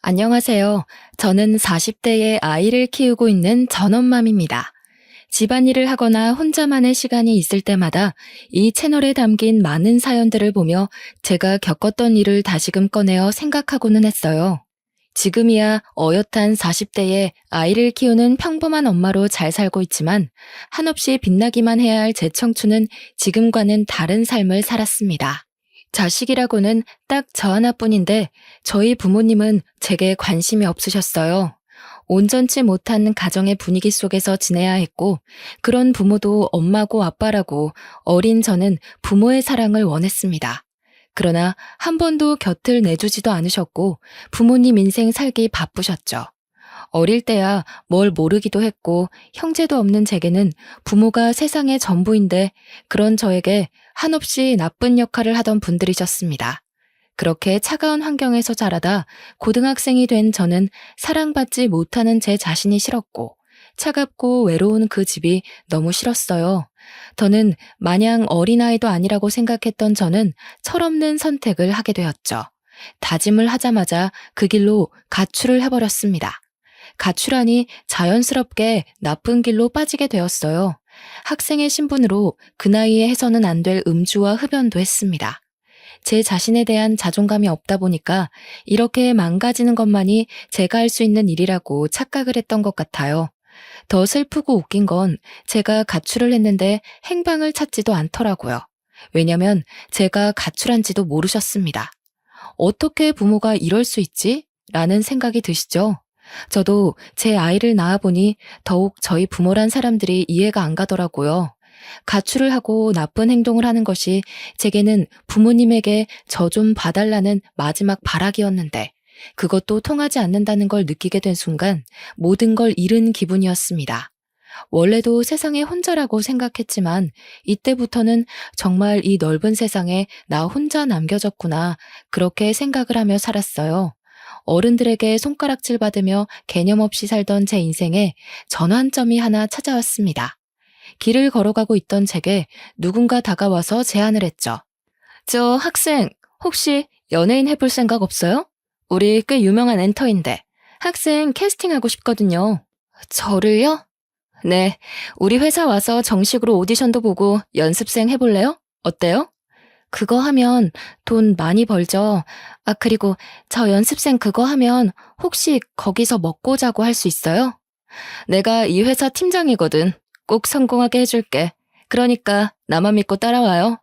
안녕하세요. 저는 40대의 아이를 키우고 있는 전엄맘입니다. 집안일을 하거나 혼자만의 시간이 있을 때마다 이 채널에 담긴 많은 사연들을 보며 제가 겪었던 일을 다시금 꺼내어 생각하고는 했어요. 지금이야 어엿한 40대에 아이를 키우는 평범한 엄마로 잘 살고 있지만 한없이 빛나기만 해야 할 제 청춘은 지금과는 다른 삶을 살았습니다. 자식이라고는 딱 저 하나뿐인데 저희 부모님은 제게 관심이 없으셨어요. 온전치 못한 가정의 분위기 속에서 지내야 했고, 그런 부모도 엄마고 아빠라고 어린 저는 부모의 사랑을 원했습니다. 그러나 한 번도 곁을 내주지도 않으셨고, 부모님 인생 살기 바쁘셨죠. 어릴 때야 뭘 모르기도 했고, 형제도 없는 제게는 부모가 세상의 전부인데, 그런 저에게 한없이 나쁜 역할을 하던 분들이셨습니다. 그렇게 차가운 환경에서 자라다 고등학생이 된 저는 사랑받지 못하는 제 자신이 싫었고 차갑고 외로운 그 집이 너무 싫었어요. 저는 마냥 어린아이도 아니라고 생각했던 저는 철없는 선택을 하게 되었죠. 다짐을 하자마자 그 길로 가출을 해버렸습니다. 가출하니 자연스럽게 나쁜 길로 빠지게 되었어요. 학생의 신분으로 그 나이에 해서는 안 될 음주와 흡연도 했습니다. 제 자신에 대한 자존감이 없다 보니까 이렇게 망가지는 것만이 제가 할 수 있는 일이라고 착각을 했던 것 같아요. 더 슬프고 웃긴 건 제가 가출을 했는데 행방을 찾지도 않더라고요. 왜냐면 제가 가출한지도 모르셨습니다. 어떻게 부모가 이럴 수 있지? 라는 생각이 드시죠? 저도 제 아이를 낳아보니 더욱 저희 부모란 사람들이 이해가 안 가더라고요. 가출을 하고 나쁜 행동을 하는 것이 제게는 부모님에게 저 좀 봐달라는 마지막 발악이었는데 그것도 통하지 않는다는 걸 느끼게 된 순간 모든 걸 잃은 기분이었습니다. 원래도 세상에 혼자라고 생각했지만 이때부터는 정말 이 넓은 세상에 나 혼자 남겨졌구나 그렇게 생각을 하며 살았어요. 어른들에게 손가락질 받으며 개념 없이 살던 제 인생에 전환점이 하나 찾아왔습니다. 길을 걸어가고 있던 제게 누군가 다가와서 제안을 했죠. 저 학생, 혹시 연예인 해볼 생각 없어요? 우리 꽤 유명한 엔터인데 학생 캐스팅하고 싶거든요. 저를요? 네, 우리 회사 와서 정식으로 오디션도 보고 연습생 해볼래요? 어때요? 그거 하면 돈 많이 벌죠. 아, 그리고 저 연습생 그거 하면 혹시 거기서 먹고 자고 할 수 있어요? 내가 이 회사 팀장이거든. 꼭 성공하게 해줄게. 그러니까 나만 믿고 따라와요.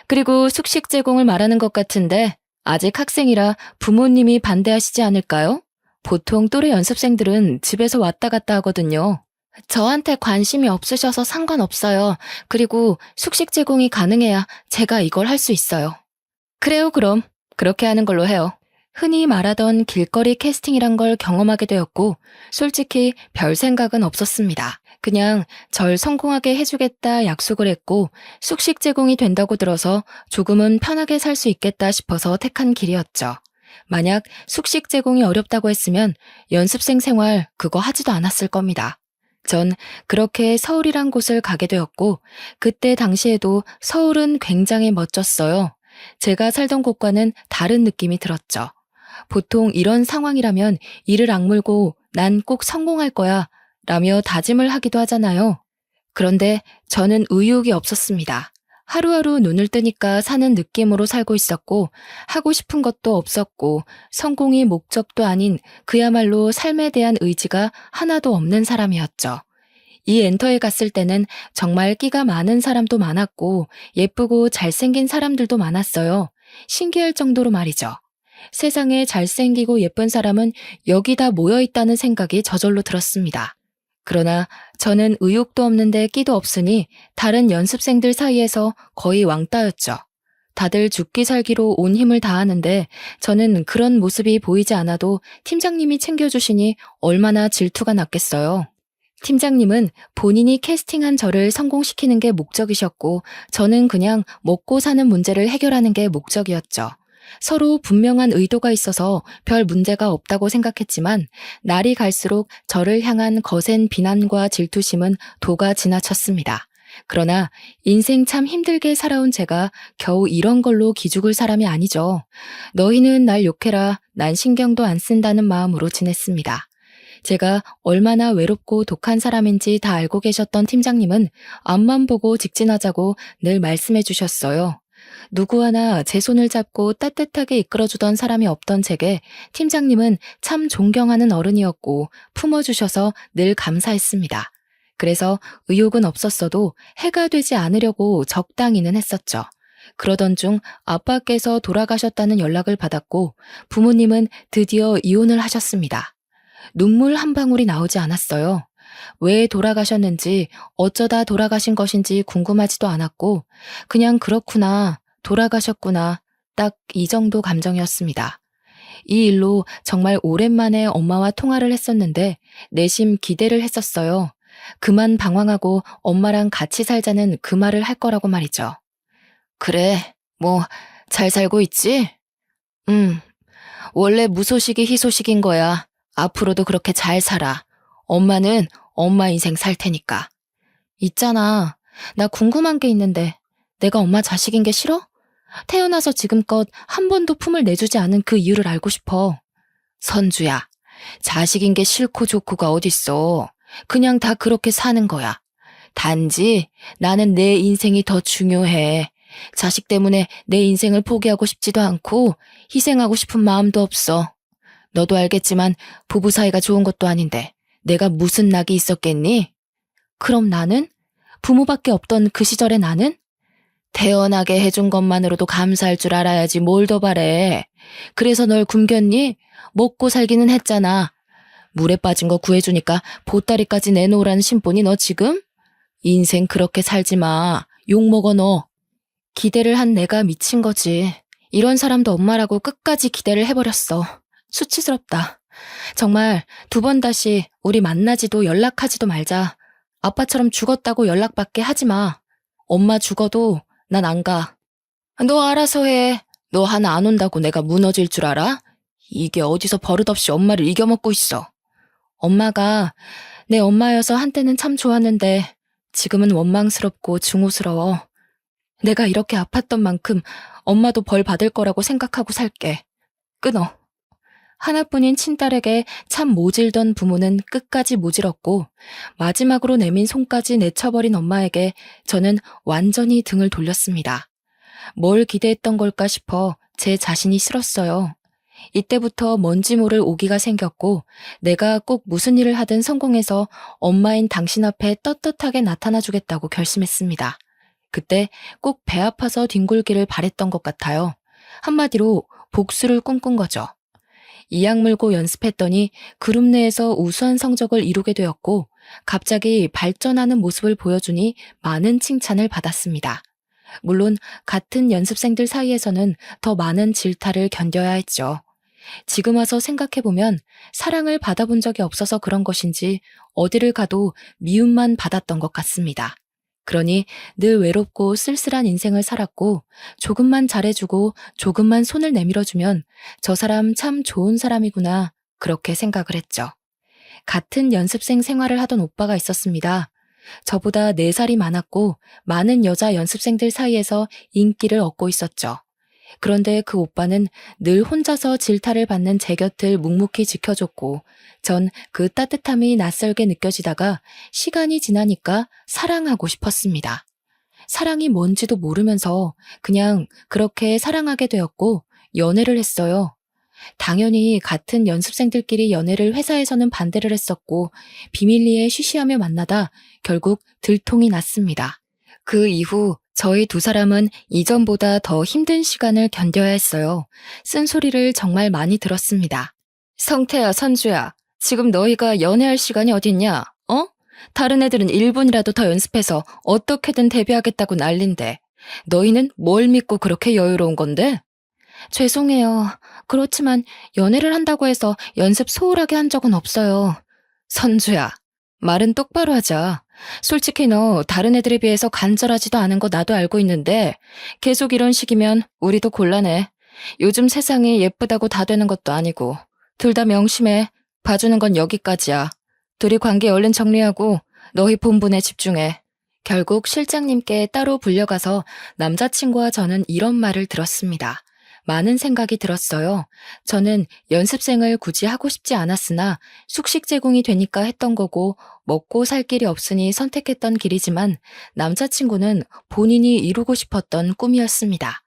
그리고 숙식 제공을 말하는 것 같은데 아직 학생이라 부모님이 반대하시지 않을까요? 보통 또래 연습생들은 집에서 왔다 갔다 하거든요. 저한테 관심이 없으셔서 상관없어요. 그리고 숙식 제공이 가능해야 제가 이걸 할 수 있어요. 그래요, 그럼. 그렇게 하는 걸로 해요. 흔히 말하던 길거리 캐스팅이란 걸 경험하게 되었고, 솔직히 별 생각은 없었습니다. 그냥 절 성공하게 해주겠다 약속을 했고, 숙식 제공이 된다고 들어서 조금은 편하게 살 수 있겠다 싶어서 택한 길이었죠. 만약 숙식 제공이 어렵다고 했으면 연습생 생활 그거 하지도 않았을 겁니다. 전 그렇게 서울이란 곳을 가게 되었고, 그때 당시에도 서울은 굉장히 멋졌어요. 제가 살던 곳과는 다른 느낌이 들었죠. 보통 이런 상황이라면 이를 악물고 난 꼭 성공할 거야 라며 다짐을 하기도 하잖아요. 그런데 저는 의욕이 없었습니다. 하루하루 눈을 뜨니까 사는 느낌으로 살고 있었고 하고 싶은 것도 없었고 성공이 목적도 아닌 그야말로 삶에 대한 의지가 하나도 없는 사람이었죠. 이 엔터에 갔을 때는 정말 끼가 많은 사람도 많았고 예쁘고 잘생긴 사람들도 많았어요. 신기할 정도로 말이죠. 세상에 잘생기고 예쁜 사람은 여기다 모여 있다는 생각이 저절로 들었습니다. 그러나 저는 의욕도 없는데 끼도 없으니 다른 연습생들 사이에서 거의 왕따였죠. 다들 죽기 살기로 온 힘을 다하는데 저는 그런 모습이 보이지 않아도 팀장님이 챙겨주시니 얼마나 질투가 났겠어요. 팀장님은 본인이 캐스팅한 저를 성공시키는 게 목적이셨고 저는 그냥 먹고 사는 문제를 해결하는 게 목적이었죠. 서로 분명한 의도가 있어서 별 문제가 없다고 생각했지만 날이 갈수록 저를 향한 거센 비난과 질투심은 도가 지나쳤습니다. 그러나 인생 참 힘들게 살아온 제가 겨우 이런 걸로 기죽을 사람이 아니죠. 너희는 날 욕해라. 난 신경도 안 쓴다는 마음으로 지냈습니다. 제가 얼마나 외롭고 독한 사람인지 다 알고 계셨던 팀장님은 앞만 보고 직진하자고 늘 말씀해 주셨어요. 누구 하나 제 손을 잡고 따뜻하게 이끌어주던 사람이 없던 제게 팀장님은 참 존경하는 어른이었고 품어주셔서 늘 감사했습니다. 그래서 의욕은 없었어도 해가 되지 않으려고 적당히는 했었죠. 그러던 중 아빠께서 돌아가셨다는 연락을 받았고 부모님은 드디어 이혼을 하셨습니다. 눈물 한 방울이 나오지 않았어요. 왜 돌아가셨는지 어쩌다 돌아가신 것인지 궁금하지도 않았고 그냥 그렇구나, 돌아가셨구나, 딱 이 정도 감정이었습니다. 이 일로 정말 오랜만에 엄마와 통화를 했었는데 내심 기대를 했었어요. 그만 방황하고 엄마랑 같이 살자는 그 말을 할 거라고 말이죠. 그래, 뭐 잘 살고 있지? 응, 원래 무소식이 희소식인 거야. 앞으로도 그렇게 잘 살아. 엄마는 엄마 인생 살 테니까. 있잖아, 나 궁금한 게 있는데 내가 엄마 자식인 게 싫어? 태어나서 지금껏 한 번도 품을 내주지 않은 그 이유를 알고 싶어. 선주야, 자식인 게 싫고 좋고가 어딨어. 그냥 다 그렇게 사는 거야. 단지 나는 내 인생이 더 중요해. 자식 때문에 내 인생을 포기하고 싶지도 않고 희생하고 싶은 마음도 없어. 너도 알겠지만 부부 사이가 좋은 것도 아닌데 내가 무슨 낙이 있었겠니? 그럼 나는? 부모밖에 없던 그 시절의 나는? 태어나게 해준 것만으로도 감사할 줄 알아야지 뭘 더 바래. 그래서 널 굶겼니? 먹고 살기는 했잖아. 물에 빠진 거 구해주니까 보따리까지 내놓으라는 심보니 너 지금? 인생 그렇게 살지 마. 욕먹어 너. 기대를 한 내가 미친 거지. 이런 사람도 엄마라고 끝까지 기대를 해버렸어. 수치스럽다. 정말 두 번 다시 우리 만나지도 연락하지도 말자. 아빠처럼 죽었다고 연락받게 하지 마. 엄마 죽어도 난 안 가. 너 알아서 해. 너 하나 안 온다고 내가 무너질 줄 알아? 이게 어디서 버릇없이 엄마를 이겨먹고 있어. 엄마가 내 엄마여서 한때는 참 좋았는데 지금은 원망스럽고 증오스러워. 내가 이렇게 아팠던 만큼 엄마도 벌 받을 거라고 생각하고 살게. 끊어. 하나뿐인 친딸에게 참 모질던 부모는 끝까지 모질었고 마지막으로 내민 손까지 내쳐버린 엄마에게 저는 완전히 등을 돌렸습니다. 뭘 기대했던 걸까 싶어 제 자신이 싫었어요. 이때부터 뭔지 모를 오기가 생겼고 내가 꼭 무슨 일을 하든 성공해서 엄마인 당신 앞에 떳떳하게 나타나주겠다고 결심했습니다. 그때 꼭 배 아파서 뒹굴기를 바랬던 것 같아요. 한마디로 복수를 꿈꾼 거죠. 이악 물고 연습했더니 그룹 내에서 우수한 성적을 이루게 되었고 갑자기 발전하는 모습을 보여주니 많은 칭찬을 받았습니다. 물론 같은 연습생들 사이에서는 더 많은 질타를 견뎌야 했죠. 지금 와서 생각해보면 사랑을 받아본 적이 없어서 그런 것인지 어디를 가도 미움만 받았던 것 같습니다. 그러니 늘 외롭고 쓸쓸한 인생을 살았고 조금만 잘해주고 조금만 손을 내밀어주면 저 사람 참 좋은 사람이구나 그렇게 생각을 했죠. 같은 연습생 생활을 하던 오빠가 있었습니다. 저보다 4살이 많았고 많은 여자 연습생들 사이에서 인기를 얻고 있었죠. 그런데 그 오빠는 늘 혼자서 질타를 받는 제 곁을 묵묵히 지켜줬고 전 그 따뜻함이 낯설게 느껴지다가 시간이 지나니까 사랑하고 싶었습니다. 사랑이 뭔지도 모르면서 그냥 그렇게 사랑하게 되었고 연애를 했어요. 당연히 같은 연습생들끼리 연애를 회사에서는 반대를 했었고 비밀리에 쉬쉬하며 만나다 결국 들통이 났습니다. 그 이후 저희 두 사람은 이전보다 더 힘든 시간을 견뎌야 했어요. 쓴소리를 정말 많이 들었습니다. 성태야, 선주야, 지금 너희가 연애할 시간이 어딨냐? 어? 다른 애들은 1분이라도 더 연습해서 어떻게든 데뷔하겠다고 난린데 너희는 뭘 믿고 그렇게 여유로운 건데? 죄송해요. 그렇지만 연애를 한다고 해서 연습 소홀하게 한 적은 없어요. 선주야, 말은 똑바로 하자. 솔직히 너 다른 애들에 비해서 간절하지도 않은 거 나도 알고 있는데 계속 이런 식이면 우리도 곤란해. 요즘 세상이 예쁘다고 다 되는 것도 아니고 둘 다 명심해. 봐주는 건 여기까지야. 둘이 관계 얼른 정리하고 너희 본분에 집중해. 결국 실장님께 따로 불려가서 남자친구와 저는 이런 말을 들었습니다. 많은 생각이 들었어요. 저는 연습생을 굳이 하고 싶지 않았으나 숙식 제공이 되니까 했던 거고 먹고 살 길이 없으니 선택했던 길이지만 남자친구는 본인이 이루고 싶었던 꿈이었습니다.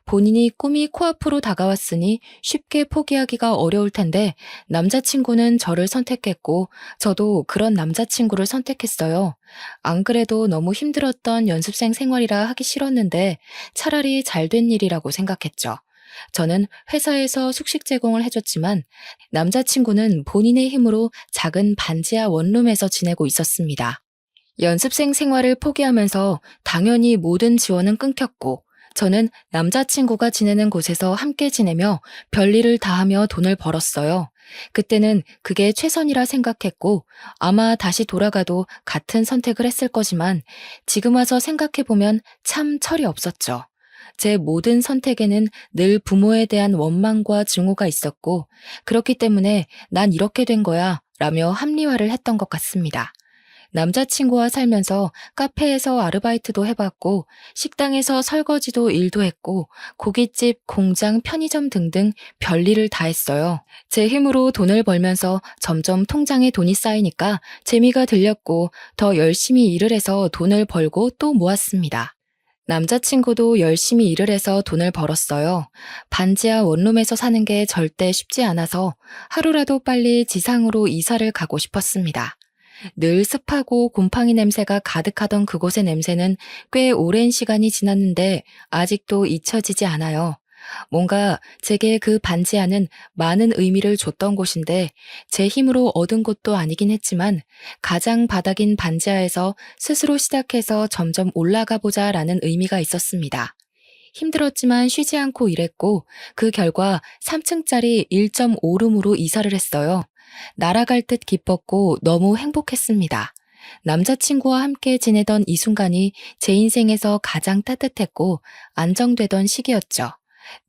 본인이 꿈이 코앞으로 다가왔으니 쉽게 포기하기가 어려울 텐데 남자친구는 저를 선택했고 저도 그런 남자친구를 선택했어요. 안 그래도 너무 힘들었던 연습생 생활이라 하기 싫었는데 차라리 잘된 일이라고 생각했죠. 저는 회사에서 숙식 제공을 해줬지만 남자친구는 본인의 힘으로 작은 반지하 원룸에서 지내고 있었습니다. 연습생 생활을 포기하면서 당연히 모든 지원은 끊겼고 저는 남자친구가 지내는 곳에서 함께 지내며 별일을 다하며 돈을 벌었어요. 그때는 그게 최선이라 생각했고 아마 다시 돌아가도 같은 선택을 했을 거지만 지금 와서 생각해보면 참 철이 없었죠. 제 모든 선택에는 늘 부모에 대한 원망과 증오가 있었고 그렇기 때문에 난 이렇게 된 거야 라며 합리화를 했던 것 같습니다. 남자친구와 살면서 카페에서 아르바이트도 해봤고 식당에서 설거지도 일도 했고 고깃집, 공장, 편의점 등등 별일을 다 했어요. 제 힘으로 돈을 벌면서 점점 통장에 돈이 쌓이니까 재미가 들렸고 더 열심히 일을 해서 돈을 벌고 또 모았습니다. 남자친구도 열심히 일을 해서 돈을 벌었어요. 반지하 원룸에서 사는 게 절대 쉽지 않아서 하루라도 빨리 지상으로 이사를 가고 싶었습니다. 늘 습하고 곰팡이 냄새가 가득하던 그곳의 냄새는 꽤 오랜 시간이 지났는데 아직도 잊혀지지 않아요. 뭔가 제게 그 반지하는 많은 의미를 줬던 곳인데 제 힘으로 얻은 것도 아니긴 했지만 가장 바닥인 반지하에서 스스로 시작해서 점점 올라가 보자라는 의미가 있었습니다. 힘들었지만 쉬지 않고 일했고 그 결과 3층짜리 1.5룸으로 이사를 했어요. 날아갈 듯 기뻤고 너무 행복했습니다. 남자친구와 함께 지내던 이 순간이 제 인생에서 가장 따뜻했고 안정되던 시기였죠.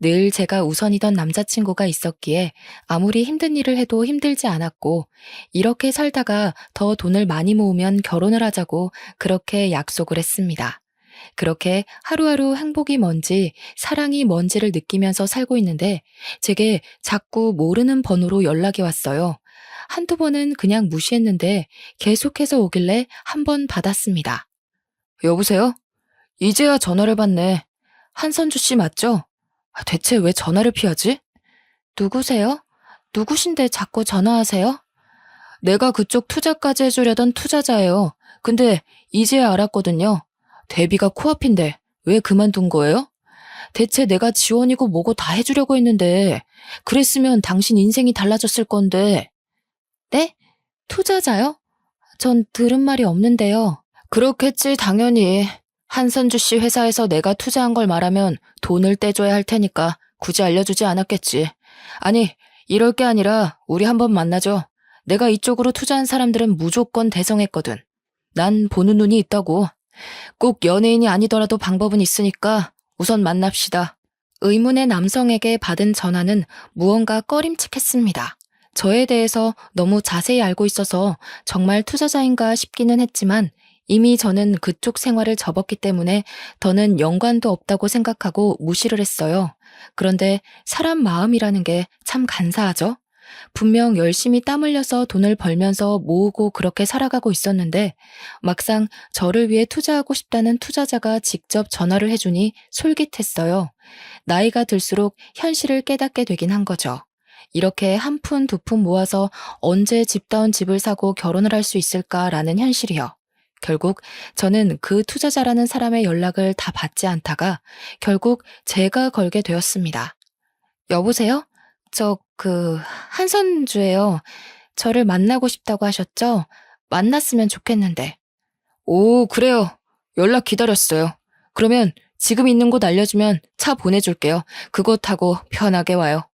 늘 제가 우선이던 남자친구가 있었기에 아무리 힘든 일을 해도 힘들지 않았고 이렇게 살다가 더 돈을 많이 모으면 결혼을 하자고 그렇게 약속을 했습니다. 그렇게 하루하루 행복이 뭔지 사랑이 뭔지를 느끼면서 살고 있는데 제게 자꾸 모르는 번호로 연락이 왔어요. 한두 번은 그냥 무시했는데 계속해서 오길래 한 번 받았습니다. 여보세요? 이제야 전화를 받네. 한선주 씨 맞죠? 대체 왜 전화를 피하지? 누구세요? 누구신데 자꾸 전화하세요? 내가 그쪽 투자까지 해주려던 투자자예요. 근데 이제야 알았거든요. 데뷔가 코앞인데 왜 그만둔 거예요? 대체 내가 지원이고 뭐고 다 해주려고 했는데 그랬으면 당신 인생이 달라졌을 건데. 네? 투자자요? 전 들은 말이 없는데요. 그렇겠지 당연히. 한선주 씨 회사에서 내가 투자한 걸 말하면 돈을 떼줘야 할 테니까 굳이 알려주지 않았겠지. 아니, 이럴 게 아니라 우리 한번 만나죠. 내가 이쪽으로 투자한 사람들은 무조건 대성했거든. 난 보는 눈이 있다고. 꼭 연예인이 아니더라도 방법은 있으니까 우선 만납시다. 의문의 남성에게 받은 전화는 무언가 꺼림칙했습니다. 저에 대해서 너무 자세히 알고 있어서 정말 투자자인가 싶기는 했지만 이미 저는 그쪽 생활을 접었기 때문에 더는 연관도 없다고 생각하고 무시를 했어요. 그런데 사람 마음이라는 게 참 간사하죠? 분명 열심히 땀 흘려서 돈을 벌면서 모으고 그렇게 살아가고 있었는데 막상 저를 위해 투자하고 싶다는 투자자가 직접 전화를 해주니 솔깃했어요. 나이가 들수록 현실을 깨닫게 되긴 한 거죠. 이렇게 한 푼, 두 푼 모아서 언제 집다운 집을 사고 결혼을 할 수 있을까라는 현실이요. 결국 저는 그 투자자라는 사람의 연락을 다 받지 않다가 결국 제가 걸게 되었습니다. 여보세요? 한선주예요. 저를 만나고 싶다고 하셨죠? 만났으면 좋겠는데. 오, 그래요. 연락 기다렸어요. 그러면 지금 있는 곳 알려주면 차 보내줄게요. 그거 타고 편하게 와요.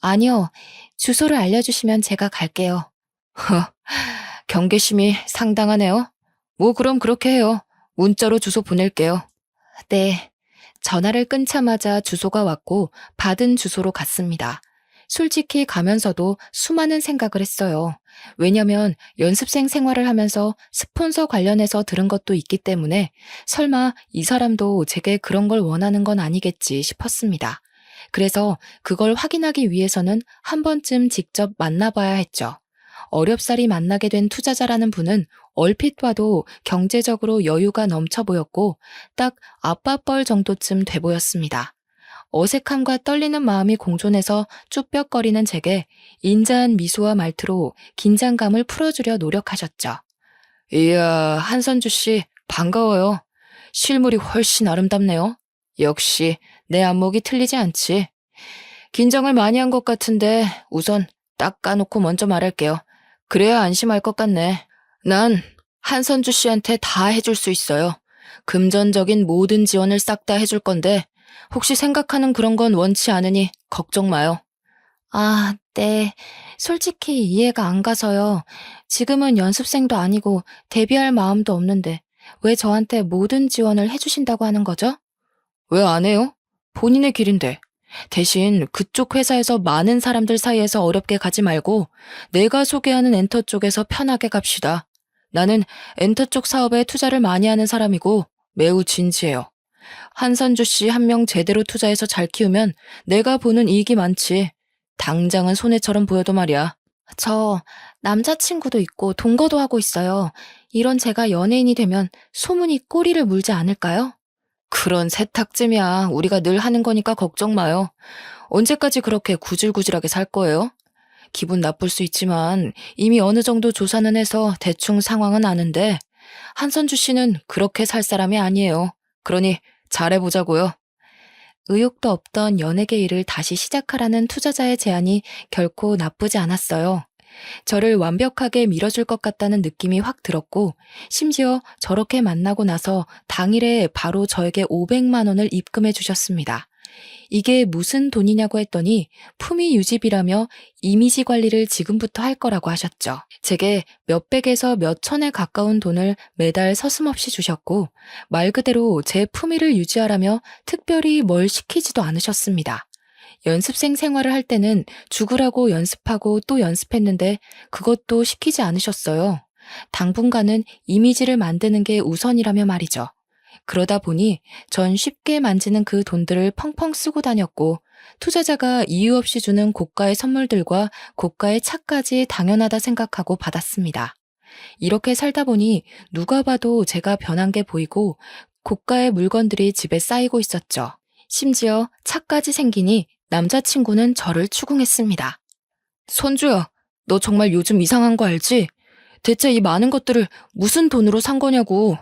아니요. 주소를 알려주시면 제가 갈게요. 허, 경계심이 상당하네요. 뭐 그럼 그렇게 해요. 문자로 주소 보낼게요. 네. 전화를 끊자마자 주소가 왔고 받은 주소로 갔습니다. 솔직히 가면서도 수많은 생각을 했어요. 왜냐면 연습생 생활을 하면서 스폰서 관련해서 들은 것도 있기 때문에 설마 이 사람도 제게 그런 걸 원하는 건 아니겠지 싶었습니다. 그래서 그걸 확인하기 위해서는 한 번쯤 직접 만나봐야 했죠. 어렵사리 만나게 된 투자자라는 분은 얼핏 봐도 경제적으로 여유가 넘쳐 보였고 딱 아빠뻘 정도쯤 돼 보였습니다. 어색함과 떨리는 마음이 공존해서 쭈뼛거리는 제게 인자한 미소와 말투로 긴장감을 풀어주려 노력하셨죠. 이야, 한선주 씨, 반가워요. 실물이 훨씬 아름답네요. 역시 내 안목이 틀리지 않지. 긴장을 많이 한 것 같은데 우선 딱 까놓고 먼저 말할게요. 그래야 안심할 것 같네. 난 한선주 씨한테 다 해줄 수 있어요. 금전적인 모든 지원을 싹 다 해줄 건데 혹시 생각하는 그런 건 원치 않으니 걱정 마요. 아, 네. 솔직히 이해가 안 가서요. 지금은 연습생도 아니고 데뷔할 마음도 없는데 왜 저한테 모든 지원을 해주신다고 하는 거죠? 왜 안 해요? 본인의 길인데. 대신 그쪽 회사에서 많은 사람들 사이에서 어렵게 가지 말고 내가 소개하는 엔터 쪽에서 편하게 갑시다. 나는 엔터 쪽 사업에 투자를 많이 하는 사람이고 매우 진지해요. 한선주 씨 한 명 제대로 투자해서 잘 키우면 내가 보는 이익이 많지. 당장은 손해처럼 보여도 말이야. 저 남자친구도 있고 동거도 하고 있어요. 이런 제가 연예인이 되면 소문이 꼬리를 물지 않을까요? 그런 세탁쯤이야. 우리가 늘 하는 거니까 걱정 마요. 언제까지 그렇게 구질구질하게 살 거예요? 기분 나쁠 수 있지만 이미 어느 정도 조사는 해서 대충 상황은 아는데 한선주 씨는 그렇게 살 사람이 아니에요. 그러니 잘해보자고요. 의욕도 없던 연예계 일을 다시 시작하라는 투자자의 제안이 결코 나쁘지 않았어요. 저를 완벽하게 밀어줄 것 같다는 느낌이 확 들었고, 심지어 저렇게 만나고 나서 당일에 바로 저에게 500만 원을 입금해 주셨습니다. 이게 무슨 돈이냐고 했더니 품위 유지비라며 이미지 관리를 지금부터 할 거라고 하셨죠. 제게 몇백에서 몇천에 가까운 돈을 매달 서슴없이 주셨고 말 그대로 제 품위를 유지하라며 특별히 뭘 시키지도 않으셨습니다. 연습생 생활을 할 때는 죽으라고 연습하고 또 연습했는데 그것도 시키지 않으셨어요. 당분간은 이미지를 만드는 게 우선이라며 말이죠. 그러다 보니 전 쉽게 만지는 그 돈들을 펑펑 쓰고 다녔고 투자자가 이유 없이 주는 고가의 선물들과 고가의 차까지 당연하다 생각하고 받았습니다. 이렇게 살다 보니 누가 봐도 제가 변한 게 보이고 고가의 물건들이 집에 쌓이고 있었죠. 심지어 차까지 생기니 남자친구는 저를 추궁했습니다. 선주야, 너 정말 요즘 이상한 거 알지? 대체 이 많은 것들을 무슨 돈으로 산 거냐고.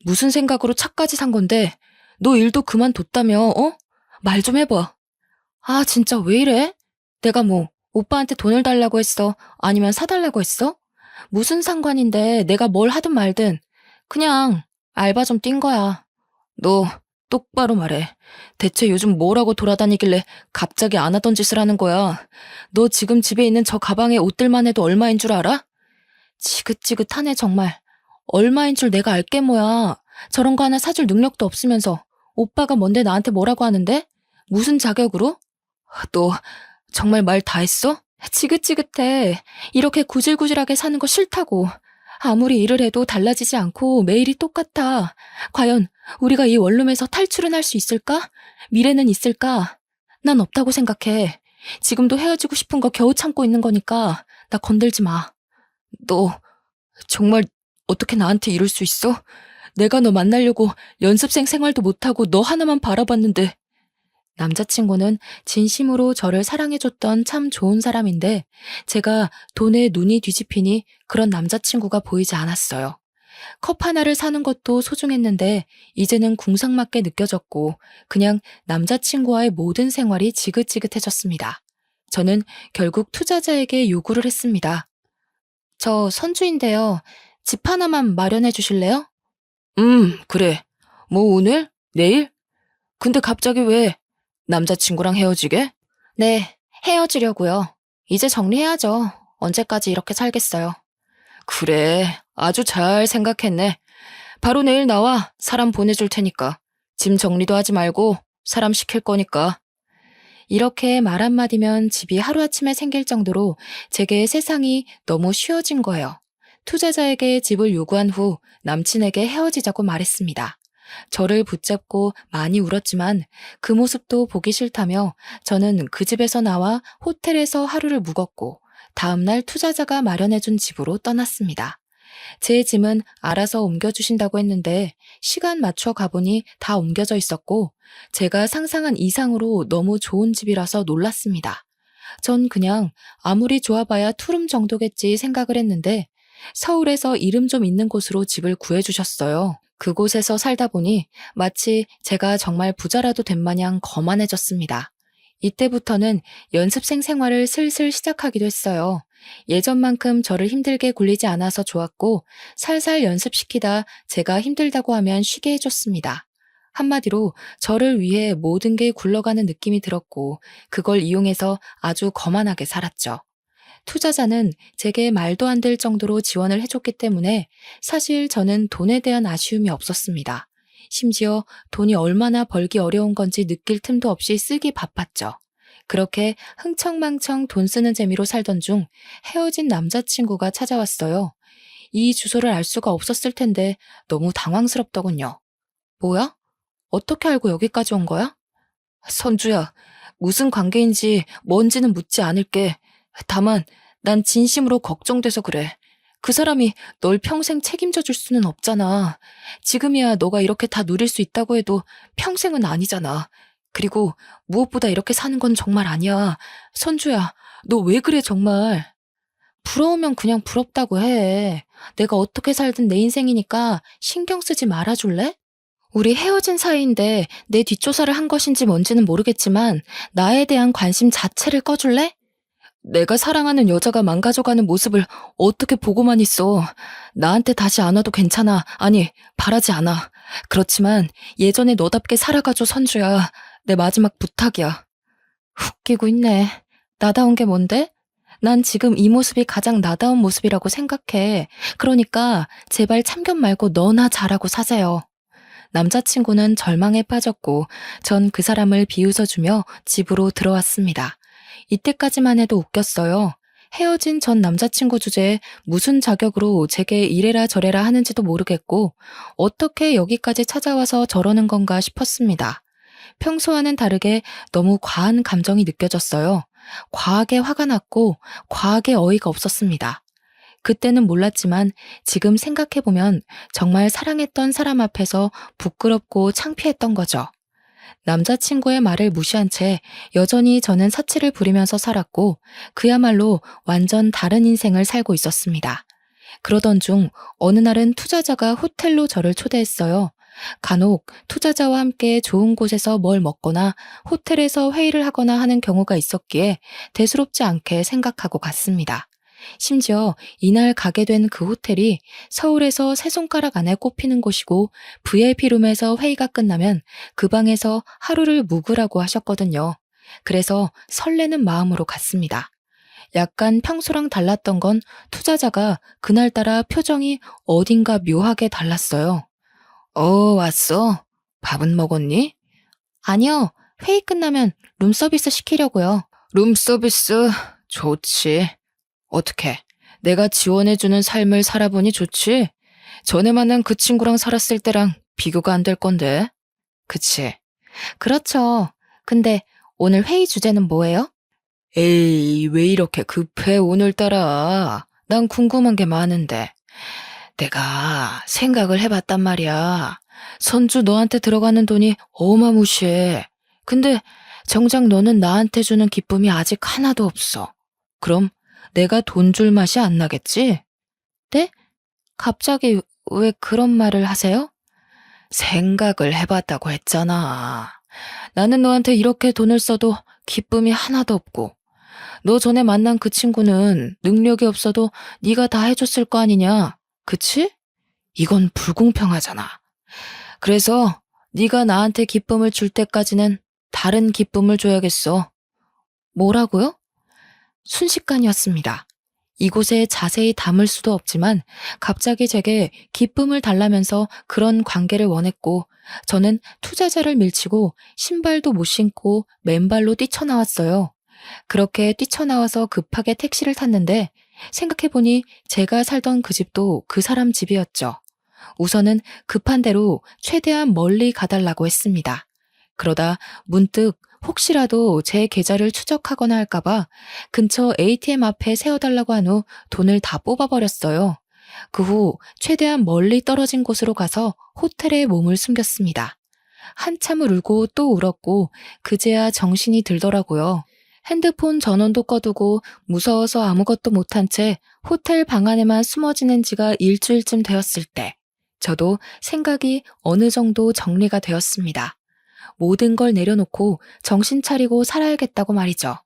무슨 생각으로 차까지 산 건데 너 일도 그만뒀다며, 어? 말 좀 해봐. 아, 진짜 왜 이래? 내가 뭐 오빠한테 돈을 달라고 했어? 아니면 사달라고 했어? 무슨 상관인데 내가 뭘 하든 말든 그냥 알바 좀 뛴 거야. 너 똑바로 말해. 대체 요즘 뭐라고 돌아다니길래 갑자기 안 하던 짓을 하는 거야? 너 지금 집에 있는 저 가방에 옷들만 해도 얼마인 줄 알아? 지긋지긋하네 정말. 얼마인 줄 내가 알게 뭐야. 저런 거 하나 사줄 능력도 없으면서 오빠가 뭔데 나한테 뭐라고 하는데? 무슨 자격으로? 너 정말 말 다 했어? 지긋지긋해. 이렇게 구질구질하게 사는 거 싫다고. 아무리 일을 해도 달라지지 않고 매일이 똑같아. 과연 우리가 이 원룸에서 탈출은 할 수 있을까? 미래는 있을까? 난 없다고 생각해. 지금도 헤어지고 싶은 거 겨우 참고 있는 거니까 나 건들지 마. 너 정말 어떻게 나한테 이럴 수 있어? 내가 너 만나려고 연습생 생활도 못하고 너 하나만 바라봤는데. 남자친구는 진심으로 저를 사랑해줬던 참 좋은 사람인데 제가 돈에 눈이 뒤집히니 그런 남자친구가 보이지 않았어요. 컵 하나를 사는 것도 소중했는데 이제는 궁상맞게 느껴졌고 그냥 남자친구와의 모든 생활이 지긋지긋해졌습니다. 저는 결국 투자자에게 요구를 했습니다. 저 선주인데요. 집 하나만 마련해 주실래요? 그래. 뭐 오늘? 내일? 근데 갑자기 왜 남자친구랑 헤어지게? 네, 헤어지려고요. 이제 정리해야죠. 언제까지 이렇게 살겠어요. 그래, 아주 잘 생각했네. 바로 내일 나와 사람 보내줄 테니까. 짐 정리도 하지 말고 사람 시킬 거니까. 이렇게 말 한마디면 집이 하루아침에 생길 정도로 제게 세상이 너무 쉬워진 거예요. 투자자에게 집을 요구한 후 남친에게 헤어지자고 말했습니다. 저를 붙잡고 많이 울었지만 그 모습도 보기 싫다며 저는 그 집에서 나와 호텔에서 하루를 묵었고 다음날 투자자가 마련해준 집으로 떠났습니다. 제 짐은 알아서 옮겨주신다고 했는데 시간 맞춰 가보니 다 옮겨져 있었고 제가 상상한 이상으로 너무 좋은 집이라서 놀랐습니다. 전 그냥 아무리 좋아봐야 투룸 정도겠지 생각을 했는데 서울에서 이름 좀 있는 곳으로 집을 구해주셨어요. 그곳에서 살다 보니 마치 제가 정말 부자라도 된 마냥 거만해졌습니다. 이때부터는 연습생 생활을 슬슬 시작하기도 했어요. 예전만큼 저를 힘들게 굴리지 않아서 좋았고 살살 연습시키다 제가 힘들다고 하면 쉬게 해줬습니다. 한마디로 저를 위해 모든 게 굴러가는 느낌이 들었고 그걸 이용해서 아주 거만하게 살았죠. 투자자는 제게 말도 안 될 정도로 지원을 해줬기 때문에 사실 저는 돈에 대한 아쉬움이 없었습니다. 심지어 돈이 얼마나 벌기 어려운 건지 느낄 틈도 없이 쓰기 바빴죠. 그렇게 흥청망청 돈 쓰는 재미로 살던 중 헤어진 남자친구가 찾아왔어요. 이 주소를 알 수가 없었을 텐데 너무 당황스럽더군요. 뭐야? 어떻게 알고 여기까지 온 거야? 선주야, 무슨 관계인지 뭔지는 묻지 않을게. 다만 난 진심으로 걱정돼서 그래. 그 사람이 널 평생 책임져 줄 수는 없잖아. 지금이야 너가 이렇게 다 누릴 수 있다고 해도 평생은 아니잖아. 그리고 무엇보다 이렇게 사는 건 정말 아니야. 선주야, 너 왜 그래 정말. 부러우면 그냥 부럽다고 해. 내가 어떻게 살든 내 인생이니까 신경 쓰지 말아줄래? 우리 헤어진 사이인데 내 뒷조사를 한 것인지 뭔지는 모르겠지만 나에 대한 관심 자체를 꺼줄래? 내가 사랑하는 여자가 망가져가는 모습을 어떻게 보고만 있어. 나한테 다시 안 와도 괜찮아. 아니, 바라지 않아. 그렇지만 예전에 너답게 살아가줘, 선주야. 내 마지막 부탁이야. 웃기고 있네. 나다운 게 뭔데? 난 지금 이 모습이 가장 나다운 모습이라고 생각해. 그러니까 제발 참견 말고 너나 잘하고 사세요. 남자친구는 절망에 빠졌고 전 그 사람을 비웃어주며 집으로 들어왔습니다. 이때까지만 해도 웃겼어요. 헤어진 전 남자친구 주제에 무슨 자격으로 제게 이래라 저래라 하는지도 모르겠고 어떻게 여기까지 찾아와서 저러는 건가 싶었습니다. 평소와는 다르게 너무 과한 감정이 느껴졌어요. 과하게 화가 났고 과하게 어이가 없었습니다. 그때는 몰랐지만 지금 생각해보면 정말 사랑했던 사람 앞에서 부끄럽고 창피했던 거죠. 남자친구의 말을 무시한 채 여전히 저는 사치를 부리면서 살았고 그야말로 완전 다른 인생을 살고 있었습니다. 그러던 중 어느 날은 투자자가 호텔로 저를 초대했어요. 간혹 투자자와 함께 좋은 곳에서 뭘 먹거나 호텔에서 회의를 하거나 하는 경우가 있었기에 대수롭지 않게 생각하고 갔습니다. 심지어 이날 가게 된 그 호텔이 서울에서 세 손가락 안에 꼽히는 곳이고 VIP룸에서 회의가 끝나면 그 방에서 하루를 묵으라고 하셨거든요. 그래서 설레는 마음으로 갔습니다. 약간 평소랑 달랐던 건 투자자가 그날따라 표정이 어딘가 묘하게 달랐어요. 왔어? 밥은 먹었니? 아니요. 회의 끝나면 룸서비스 시키려고요. 룸서비스? 좋지. 어떻게? 내가 지원해주는 삶을 살아보니 좋지? 전에 만난 그 친구랑 살았을 때랑 비교가 안 될 건데. 그치? 그렇죠. 근데 오늘 회의 주제는 뭐예요? 에이, 왜 이렇게 급해, 오늘따라. 난 궁금한 게 많은데. 내가 생각을 해봤단 말이야. 선주 너한테 들어가는 돈이 어마무시해. 근데 정작 너는 나한테 주는 기쁨이 아직 하나도 없어. 그럼 내가 돈 줄 맛이 안 나겠지? 네? 갑자기 왜 그런 말을 하세요? 생각을 해봤다고 했잖아. 나는 너한테 이렇게 돈을 써도 기쁨이 하나도 없고 너 전에 만난 그 친구는 능력이 없어도 네가 다 해줬을 거 아니냐? 그치? 이건 불공평하잖아. 그래서 네가 나한테 기쁨을 줄 때까지는 다른 기쁨을 줘야겠어. 뭐라고요? 순식간이었습니다. 이곳에 자세히 담을 수도 없지만 갑자기 제게 기쁨을 달라면서 그런 관계를 원했고 저는 투자자를 밀치고 신발도 못 신고 맨발로 뛰쳐나왔어요. 그렇게 뛰쳐나와서 급하게 택시를 탔는데 생각해보니 제가 살던 그 집도 그 사람 집이었죠. 우선은 급한 대로 최대한 멀리 가달라고 했습니다. 그러다 문득 혹시라도 제 계좌를 추적하거나 할까봐 근처 ATM 앞에 세워달라고 한 후 돈을 다 뽑아버렸어요. 그 후 최대한 멀리 떨어진 곳으로 가서 호텔에 몸을 숨겼습니다. 한참을 울고 또 울었고 그제야 정신이 들더라고요. 핸드폰 전원도 꺼두고 무서워서 아무것도 못한 채 호텔 방 안에만 숨어 지낸 지가 일주일쯤 되었을 때 저도 생각이 어느 정도 정리가 되었습니다. 모든 걸 내려놓고 정신 차리고 살아야겠다고 말이죠.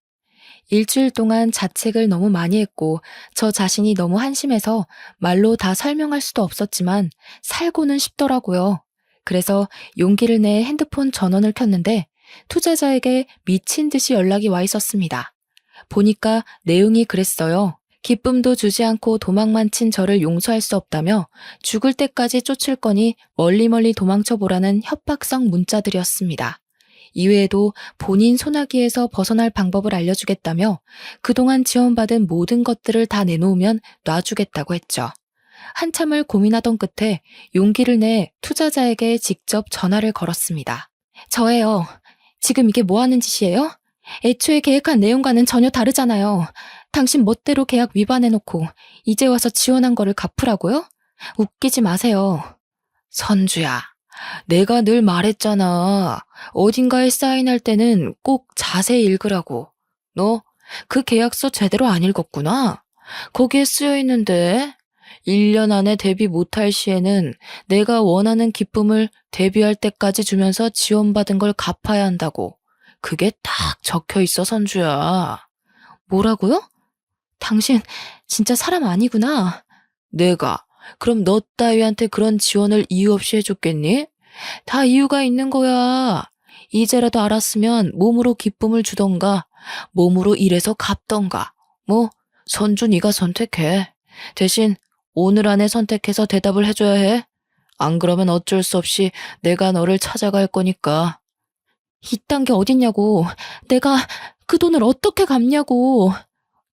일주일 동안 자책을 너무 많이 했고 저 자신이 너무 한심해서 말로 다 설명할 수도 없었지만 살고는 싶더라고요. 그래서 용기를 내 핸드폰 전원을 켰는데 투자자에게 미친 듯이 연락이 와 있었습니다. 보니까 내용이 그랬어요. 기쁨도 주지 않고 도망만 친 저를 용서할 수 없다며 죽을 때까지 쫓을 거니 멀리 도망쳐 보라는 협박성 문자들이었습니다. 이외에도 본인 소나기에서 벗어날 방법을 알려주겠다며 그동안 지원받은 모든 것들을 다 내놓으면 놔주겠다고 했죠. 한참을 고민하던 끝에 용기를 내 투자자에게 직접 전화를 걸었습니다. 저예요. 지금 이게 뭐 하는 짓이에요? 애초에 계획한 내용과는 전혀 다르잖아요. 당신 멋대로 계약 위반해놓고 이제 와서 지원한 거를 갚으라고요? 웃기지 마세요. 선주야, 내가 늘 말했잖아. 어딘가에 사인할 때는 꼭 자세히 읽으라고. 너 그 계약서 제대로 안 읽었구나. 거기에 쓰여 있는데 1년 안에 데뷔 못할 시에는 내가 원하는 기쁨을 데뷔할 때까지 주면서 지원받은 걸 갚아야 한다고. 그게 딱 적혀 있어, 선주야. 뭐라고요? 당신 진짜 사람 아니구나. 내가 그럼 너 따위한테 그런 지원을 이유 없이 해줬겠니? 다 이유가 있는 거야. 이제라도 알았으면 몸으로 기쁨을 주던가 몸으로 일해서 갚던가. 뭐 선주 네가 선택해. 대신 오늘 안에 선택해서 대답을 해줘야 해. 안 그러면 어쩔 수 없이 내가 너를 찾아갈 거니까. 이딴 게 어딨냐고. 내가 그 돈을 어떻게 갚냐고.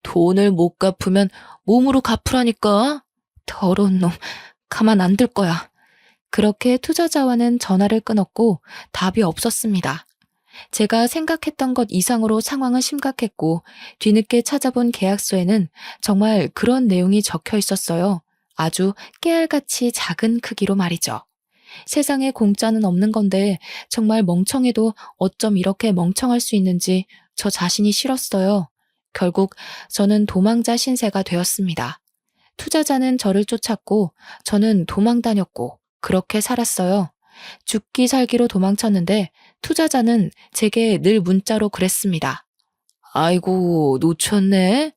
돈을 못 갚으면 몸으로 갚으라니까. 더러운 놈. 가만 안 둘 거야. 그렇게 투자자와는 전화를 끊었고 답이 없었습니다. 제가 생각했던 것 이상으로 상황은 심각했고 뒤늦게 찾아본 계약서에는 정말 그런 내용이 적혀 있었어요. 아주 깨알같이 작은 크기로 말이죠. 세상에 공짜는 없는 건데 정말 멍청해도 어쩜 이렇게 멍청할 수 있는지 저 자신이 싫었어요. 결국 저는 도망자 신세가 되었습니다. 투자자는 저를 쫓았고 저는 도망 다녔고 그렇게 살았어요. 죽기 살기로 도망쳤는데 투자자는 제게 늘 문자로 그랬습니다. 아이고, 놓쳤네.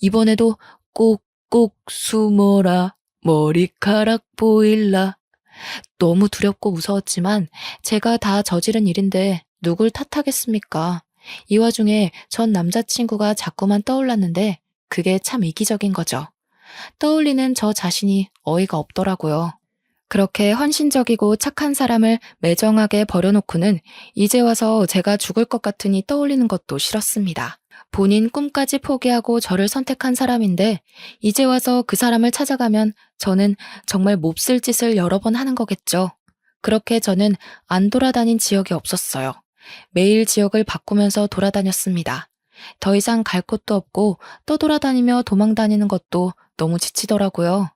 이번에도 꼭꼭 숨어라. 머리카락 보일라. 너무 두렵고 무서웠지만 제가 다 저지른 일인데 누굴 탓하겠습니까? 이 와중에 전 남자친구가 자꾸만 떠올랐는데 그게 참 이기적인 거죠. 떠올리는 저 자신이 어이가 없더라고요. 그렇게 헌신적이고 착한 사람을 매정하게 버려놓고는 이제 와서 제가 죽을 것 같으니 떠올리는 것도 싫었습니다. 본인 꿈까지 포기하고 저를 선택한 사람인데 이제 와서 그 사람을 찾아가면 저는 정말 몹쓸 짓을 여러 번 하는 거겠죠. 그렇게 저는 안 돌아다닌 지역이 없었어요. 매일 지역을 바꾸면서 돌아다녔습니다. 더 이상 갈 곳도 없고 떠돌아다니며 도망다니는 것도 너무 지치더라고요.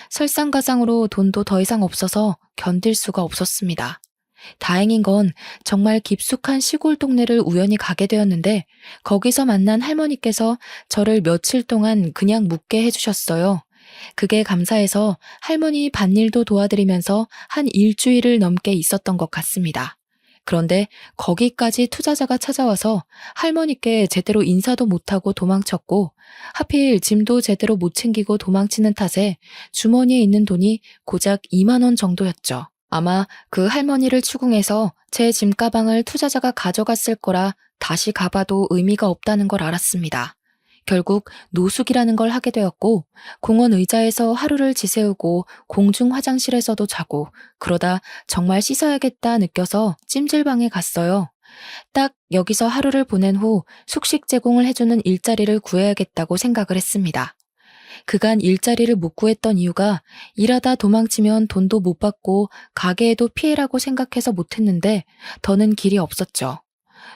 설상가상으로 돈도 더 이상 없어서 견딜 수가 없었습니다. 다행인 건 정말 깊숙한 시골 동네를 우연히 가게 되었는데 거기서 만난 할머니께서 저를 며칠 동안 그냥 묵게 해주셨어요. 그게 감사해서 할머니 밭일도 도와드리면서 한 일주일을 넘게 있었던 것 같습니다. 그런데 거기까지 투자자가 찾아와서 할머니께 제대로 인사도 못하고 도망쳤고 하필 짐도 제대로 못 챙기고 도망치는 탓에 주머니에 있는 돈이 고작 2만 원 정도였죠. 아마 그 할머니를 추궁해서 제 짐가방을 투자자가 가져갔을 거라 다시 가봐도 의미가 없다는 걸 알았습니다. 결국 노숙이라는 걸 하게 되었고 공원 의자에서 하루를 지새우고 공중 화장실에서도 자고 그러다 정말 씻어야겠다 느껴서 찜질방에 갔어요. 딱 여기서 하루를 보낸 후 숙식 제공을 해주는 일자리를 구해야겠다고 생각을 했습니다. 그간 일자리를 못 구했던 이유가 일하다 도망치면 돈도 못 받고 가게에도 피해라고 생각해서 못했는데 더는 길이 없었죠.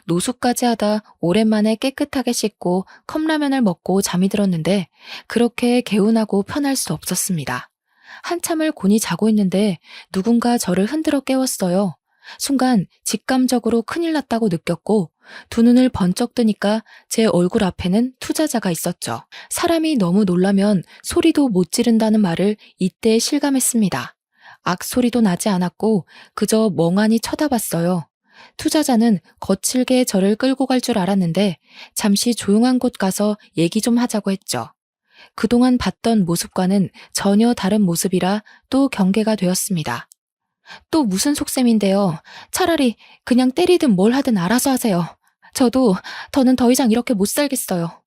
노숙까지 하다 오랜만에 깨끗하게 씻고 컵라면을 먹고 잠이 들었는데 그렇게 개운하고 편할 수 없었습니다. 한참을 곤히 자고 있는데 누군가 저를 흔들어 깨웠어요. 순간 직감적으로 큰일 났다고 느꼈고 두 눈을 번쩍 뜨니까 제 얼굴 앞에는 투자자가 있었죠. 사람이 너무 놀라면 소리도 못 지른다는 말을 이때 실감했습니다. 악소리도 나지 않았고 그저 멍하니 쳐다봤어요. 투자자는 거칠게 저를 끌고 갈 줄 알았는데 잠시 조용한 곳 가서 얘기 좀 하자고 했죠. 그동안 봤던 모습과는 전혀 다른 모습이라 또 경계가 되었습니다. 또 무슨 속셈인데요. 차라리 그냥 때리든 뭘 하든 알아서 하세요. 더는 더 이상 이렇게 못 살겠어요.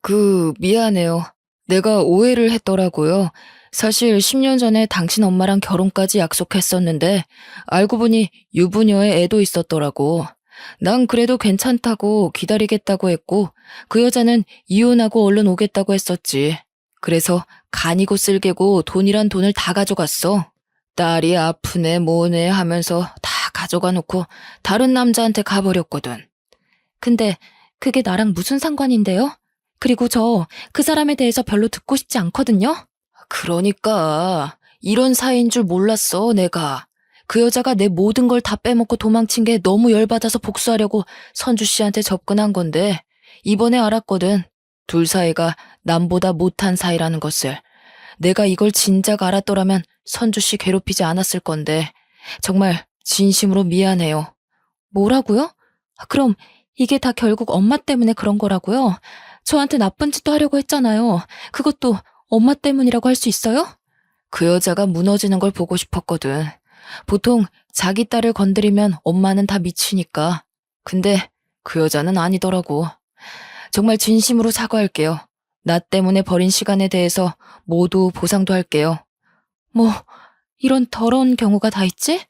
미안해요. 내가 오해를 했더라고요. 사실 10년 전에 당신 엄마랑 결혼까지 약속했었는데 알고 보니 유부녀의 애도 있었더라고. 난 그래도 괜찮다고 기다리겠다고 했고 그 여자는 이혼하고 얼른 오겠다고 했었지. 그래서 간이고 쓸개고 돈이란 돈을 다 가져갔어. 딸이 아프네 뭐네 하면서 다 가져가 놓고 다른 남자한테 가버렸거든. 근데 그게 나랑 무슨 상관인데요? 그리고 저 그 사람에 대해서 별로 듣고 싶지 않거든요? 그러니까 이런 사이인 줄 몰랐어 내가. 그 여자가 내 모든 걸 다 빼먹고 도망친 게 너무 열받아서 복수하려고 선주 씨한테 접근한 건데 이번에 알았거든. 둘 사이가 남보다 못한 사이라는 것을. 내가 이걸 진작 알았더라면 선주 씨 괴롭히지 않았을 건데 정말 진심으로 미안해요. 뭐라고요? 그럼 이게 다 결국 엄마 때문에 그런 거라고요? 저한테 나쁜 짓도 하려고 했잖아요. 그것도 엄마 때문이라고 할 수 있어요? 그 여자가 무너지는 걸 보고 싶었거든. 보통 자기 딸을 건드리면 엄마는 다 미치니까. 근데 그 여자는 아니더라고. 정말 진심으로 사과할게요. 나 때문에 버린 시간에 대해서 모두 보상도 할게요. 뭐 이런 더러운 경우가 다 있지?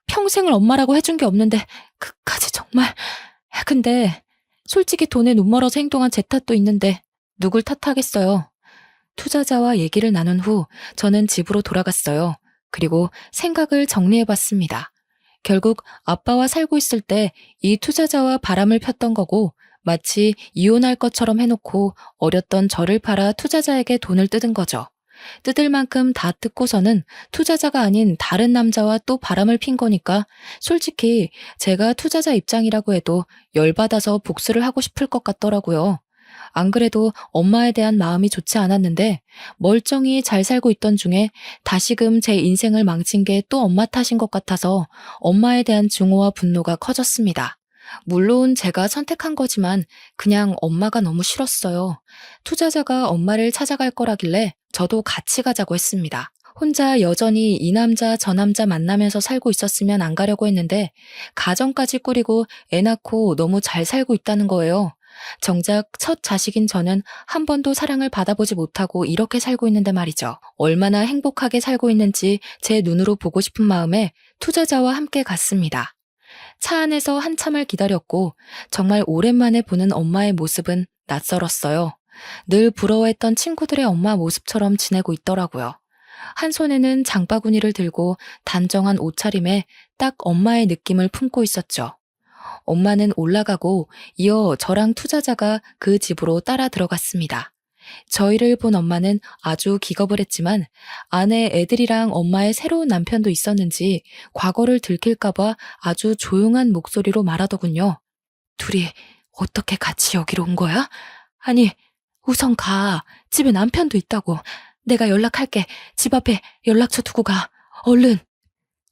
평생을 엄마라고 해준 게 없는데 그까지 정말. 근데 솔직히 돈에 눈멀어서 행동한 제 탓도 있는데 누굴 탓하겠어요. 투자자와 얘기를 나눈 후 저는 집으로 돌아갔어요. 그리고 생각을 정리해봤습니다. 결국 아빠와 살고 있을 때 이 투자자와 바람을 폈던 거고 마치 이혼할 것처럼 해놓고 어렸던 저를 팔아 투자자에게 돈을 뜯은 거죠. 뜯을 만큼 다 뜯고서는 투자자가 아닌 다른 남자와 또 바람을 핀 거니까 솔직히 제가 투자자 입장이라고 해도 열받아서 복수를 하고 싶을 것 같더라고요. 안 그래도 엄마에 대한 마음이 좋지 않았는데 멀쩡히 잘 살고 있던 중에 다시금 제 인생을 망친 게 또 엄마 탓인 것 같아서 엄마에 대한 증오와 분노가 커졌습니다. 물론 제가 선택한 거지만 그냥 엄마가 너무 싫었어요. 투자자가 엄마를 찾아갈 거라길래 저도 같이 가자고 했습니다. 혼자 여전히 이 남자 저 남자 만나면서 살고 있었으면 안 가려고 했는데 가정까지 꾸리고 애 낳고 너무 잘 살고 있다는 거예요. 정작 첫 자식인 저는 한 번도 사랑을 받아보지 못하고 이렇게 살고 있는데 말이죠. 얼마나 행복하게 살고 있는지 제 눈으로 보고 싶은 마음에 투자자와 함께 갔습니다. 차 안에서 한참을 기다렸고 정말 오랜만에 보는 엄마의 모습은 낯설었어요. 늘 부러워했던 친구들의 엄마 모습처럼 지내고 있더라고요. 한 손에는 장바구니를 들고 단정한 옷차림에 딱 엄마의 느낌을 품고 있었죠. 엄마는 올라가고 이어 저랑 투자자가 그 집으로 따라 들어갔습니다. 저희를 본 엄마는 아주 기겁을 했지만 아내 애들이랑 엄마의 새로운 남편도 있었는지 과거를 들킬까봐 아주 조용한 목소리로 말하더군요. 둘이 어떻게 같이 여기로 온 거야? 아니, 우선 가. 집에 남편도 있다고. 내가 연락할게. 집 앞에 연락처 두고 가. 얼른.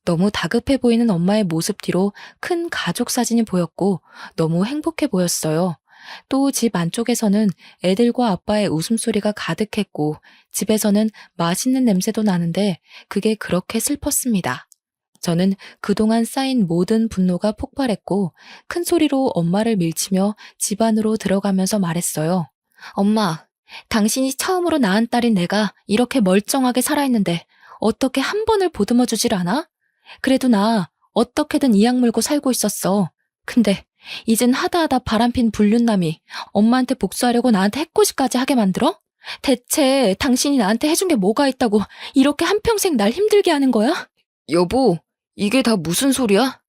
너무 다급해 보이는 엄마의 모습 뒤로 큰 가족 사진이 보였고 너무 행복해 보였어요. 또 집 안쪽에서는 애들과 아빠의 웃음소리가 가득했고 집에서는 맛있는 냄새도 나는데 그게 그렇게 슬펐습니다. 저는 그동안 쌓인 모든 분노가 폭발했고 큰 소리로 엄마를 밀치며 집 안으로 들어가면서 말했어요. 엄마, 당신이 처음으로 낳은 딸인 내가 이렇게 멀쩡하게 살아있는데 어떻게 한 번을 보듬어 주질 않아? 그래도 나 어떻게든 이악 물고 살고 있었어. 근데 이젠 하다하다 바람핀 불륜남이 엄마한테 복수하려고 나한테 해코지까지 하게 만들어? 대체 당신이 나한테 해준 게 뭐가 있다고 이렇게 한평생 날 힘들게 하는 거야? 여보, 이게 다 무슨 소리야?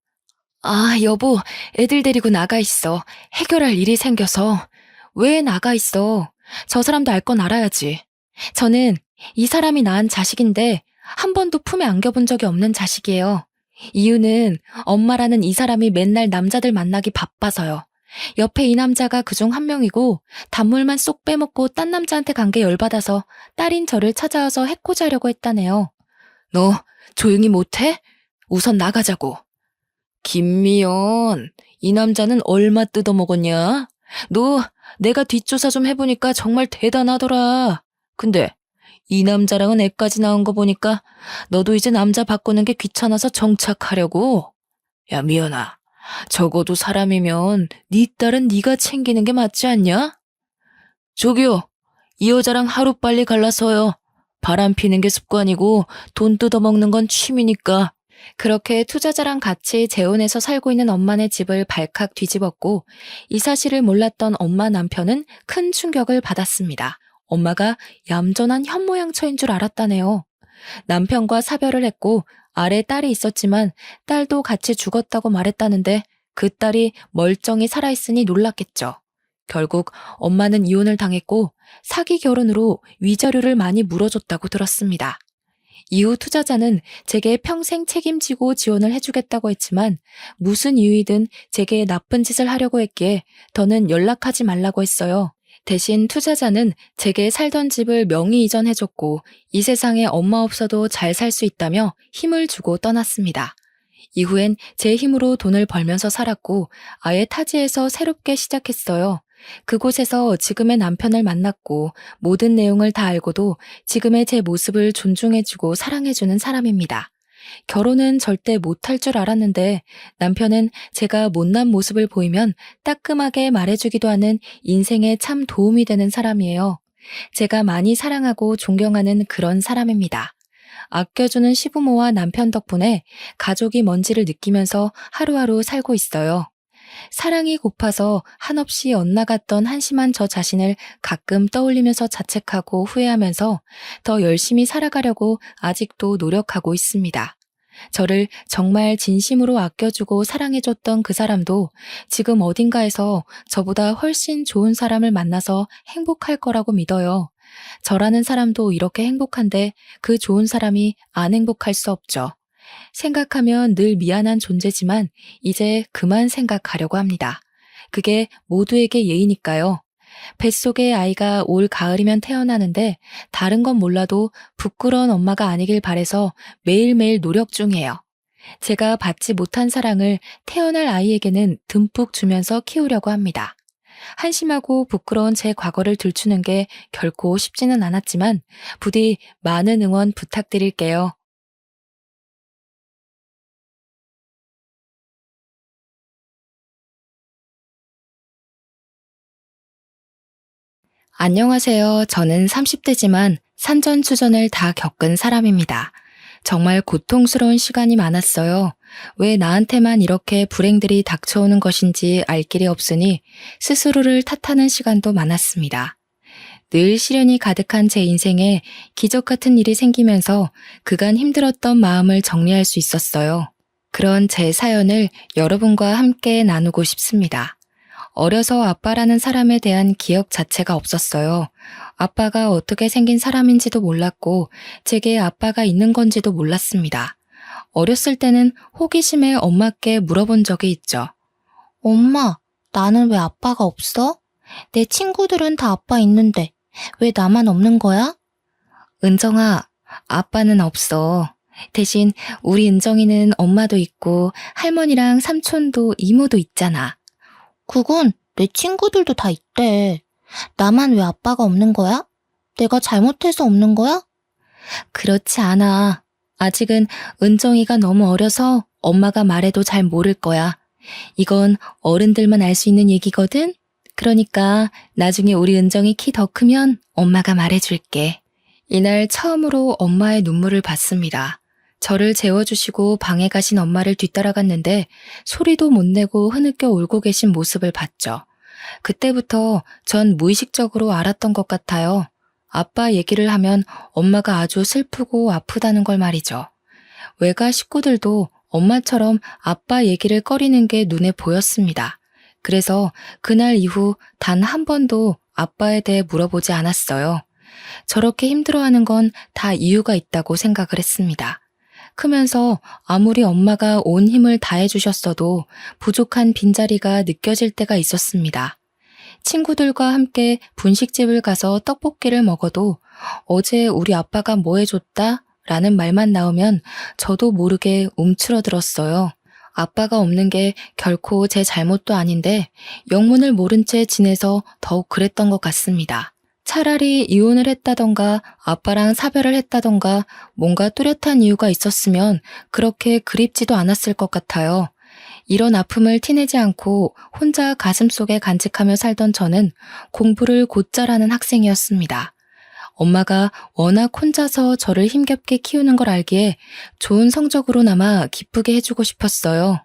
아, 여보, 애들 데리고 나가 있어. 해결할 일이 생겨서. 왜 나가 있어? 저 사람도 알 건 알아야지. 저는 이 사람이 낳은 자식인데 한 번도 품에 안겨본 적이 없는 자식이에요. 이유는 엄마라는 이 사람이 맨날 남자들 만나기 바빠서요. 옆에 이 남자가 그중 한 명이고 단물만 쏙 빼먹고 딴 남자한테 간 게 열받아서 딸인 저를 찾아와서 해코지하려고 했다네요. 너 조용히 못해? 우선 나가자고. 김미연, 이 남자는 얼마 뜯어먹었냐? 너 내가 뒷조사 좀 해보니까 정말 대단하더라. 근데 이 남자랑은 애까지 나온 거 보니까 너도 이제 남자 바꾸는 게 귀찮아서 정착하려고? 야, 미연아. 적어도 사람이면 네 딸은 네가 챙기는 게 맞지 않냐? 저기요. 이 여자랑 하루빨리 갈라서요. 바람 피는 게 습관이고 돈 뜯어먹는 건 취미니까. 그렇게 투자자랑 같이 재혼해서 살고 있는 엄마네 집을 발칵 뒤집었고 이 사실을 몰랐던 엄마 남편은 큰 충격을 받았습니다. 엄마가 얌전한 현모양처인 줄 알았다네요. 남편과 사별을 했고 아래 딸이 있었지만 딸도 같이 죽었다고 말했다는데 그 딸이 멀쩡히 살아있으니 놀랐겠죠. 결국 엄마는 이혼을 당했고 사기 결혼으로 위자료를 많이 물어줬다고 들었습니다. 이후 투자자는 제게 평생 책임지고 지원을 해주겠다고 했지만 무슨 이유이든 제게 나쁜 짓을 하려고 했기에 더는 연락하지 말라고 했어요. 대신 투자자는 제게 살던 집을 명의 이전해줬고 이 세상에 엄마 없어도 잘 살 수 있다며 힘을 주고 떠났습니다. 이후엔 제 힘으로 돈을 벌면서 살았고 아예 타지에서 새롭게 시작했어요. 그곳에서 지금의 남편을 만났고 모든 내용을 다 알고도 지금의 제 모습을 존중해주고 사랑해주는 사람입니다. 결혼은 절대 못할 줄 알았는데 남편은 제가 못난 모습을 보이면 따끔하게 말해주기도 하는 인생에 참 도움이 되는 사람이에요. 제가 많이 사랑하고 존경하는 그런 사람입니다. 아껴주는 시부모와 남편 덕분에 가족이 뭔지를 느끼면서 하루하루 살고 있어요. 사랑이 고파서 한없이 엇나갔던 한심한 저 자신을 가끔 떠올리면서 자책하고 후회하면서 더 열심히 살아가려고 아직도 노력하고 있습니다. 저를 정말 진심으로 아껴주고 사랑해줬던 그 사람도 지금 어딘가에서 저보다 훨씬 좋은 사람을 만나서 행복할 거라고 믿어요. 저라는 사람도 이렇게 행복한데 그 좋은 사람이 안 행복할 수 없죠. 생각하면 늘 미안한 존재지만 이제 그만 생각하려고 합니다. 그게 모두에게 예의니까요. 뱃속에 아이가 올 가을이면 태어나는데 다른 건 몰라도 부끄러운 엄마가 아니길 바래서 매일매일 노력 중이에요. 제가 받지 못한 사랑을 태어날 아이에게는 듬뿍 주면서 키우려고 합니다. 한심하고 부끄러운 제 과거를 들추는 게 결코 쉽지는 않았지만 부디 많은 응원 부탁드릴게요. 안녕하세요. 저는 30대지만 산전수전을 다 겪은 사람입니다. 정말 고통스러운 시간이 많았어요. 왜 나한테만 이렇게 불행들이 닥쳐오는 것인지 알 길이 없으니 스스로를 탓하는 시간도 많았습니다. 늘 시련이 가득한 제 인생에 기적 같은 일이 생기면서 그간 힘들었던 마음을 정리할 수 있었어요. 그런 제 사연을 여러분과 함께 나누고 싶습니다. 어려서 아빠라는 사람에 대한 기억 자체가 없었어요. 아빠가 어떻게 생긴 사람인지도 몰랐고 제게 아빠가 있는 건지도 몰랐습니다. 어렸을 때는 호기심에 엄마께 물어본 적이 있죠. 엄마, 나는 왜 아빠가 없어? 내 친구들은 다 아빠 있는데 왜 나만 없는 거야? 은정아, 아빠는 없어. 대신 우리 은정이는 엄마도 있고 할머니랑 삼촌도 이모도 있잖아. 그건 내 친구들도 다 있대. 나만 왜 아빠가 없는 거야? 내가 잘못해서 없는 거야? 그렇지 않아. 아직은 은정이가 너무 어려서 엄마가 말해도 잘 모를 거야. 이건 어른들만 알 수 있는 얘기거든? 그러니까 나중에 우리 은정이 키 더 크면 엄마가 말해줄게. 이날 처음으로 엄마의 눈물을 봤습니다. 저를 재워주시고 방에 가신 엄마를 뒤따라갔는데 소리도 못 내고 흐느껴 울고 계신 모습을 봤죠. 그때부터 전 무의식적으로 알았던 것 같아요. 아빠 얘기를 하면 엄마가 아주 슬프고 아프다는 걸 말이죠. 외가 식구들도 엄마처럼 아빠 얘기를 꺼리는 게 눈에 보였습니다. 그래서 그날 이후 단 한 번도 아빠에 대해 물어보지 않았어요. 저렇게 힘들어하는 건 다 이유가 있다고 생각을 했습니다. 크면서 아무리 엄마가 온 힘을 다해 주셨어도 부족한 빈자리가 느껴질 때가 있었습니다. 친구들과 함께 분식집을 가서 떡볶이를 먹어도 어제 우리 아빠가 뭐 해줬다? 라는 말만 나오면 저도 모르게 움츠러들었어요. 아빠가 없는 게 결코 제 잘못도 아닌데 영문을 모른 채 지내서 더욱 그랬던 것 같습니다. 차라리 이혼을 했다던가 아빠랑 사별을 했다던가 뭔가 뚜렷한 이유가 있었으면 그렇게 그립지도 않았을 것 같아요. 이런 아픔을 티내지 않고 혼자 가슴속에 간직하며 살던 저는 공부를 곧잘하는 학생이었습니다. 엄마가 워낙 혼자서 저를 힘겹게 키우는 걸 알기에 좋은 성적으로나마 기쁘게 해주고 싶었어요.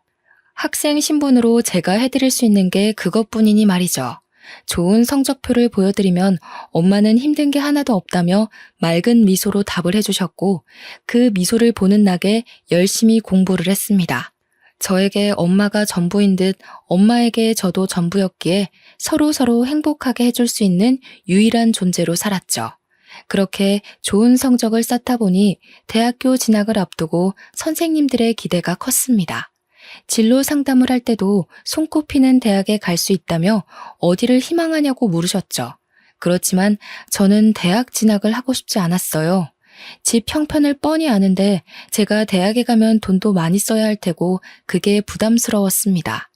학생 신분으로 제가 해드릴 수 있는 게 그것뿐이니 말이죠. 좋은 성적표를 보여드리면 엄마는 힘든 게 하나도 없다며 맑은 미소로 답을 해주셨고 그 미소를 보는 낙에 열심히 공부를 했습니다. 저에게 엄마가 전부인 듯 엄마에게 저도 전부였기에 서로 행복하게 해줄 수 있는 유일한 존재로 살았죠. 그렇게 좋은 성적을 쌓다 보니 대학교 진학을 앞두고 선생님들의 기대가 컸습니다. 진로 상담을 할 때도 손꼽히는 대학에 갈 수 있다며 어디를 희망하냐고 물으셨죠. 그렇지만 저는 대학 진학을 하고 싶지 않았어요. 집 형편을 뻔히 아는데 제가 대학에 가면 돈도 많이 써야 할 테고 그게 부담스러웠습니다.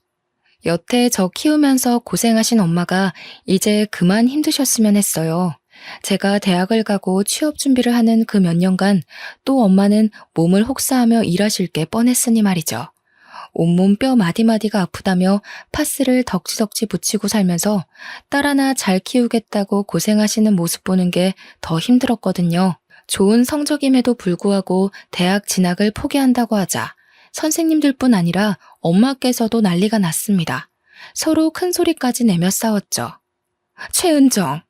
여태 저 키우면서 고생하신 엄마가 이제 그만 힘드셨으면 했어요. 제가 대학을 가고 취업 준비를 하는 그 몇 년간 또 엄마는 몸을 혹사하며 일하실 게 뻔했으니 말이죠. 온몸 뼈 마디마디가 아프다며 파스를 덕지덕지 붙이고 살면서 딸 하나 잘 키우겠다고 고생하시는 모습 보는 게 더 힘들었거든요. 좋은 성적임에도 불구하고 대학 진학을 포기한다고 하자 선생님들뿐 아니라 엄마께서도 난리가 났습니다. 서로 큰 소리까지 내며 싸웠죠. 최은정,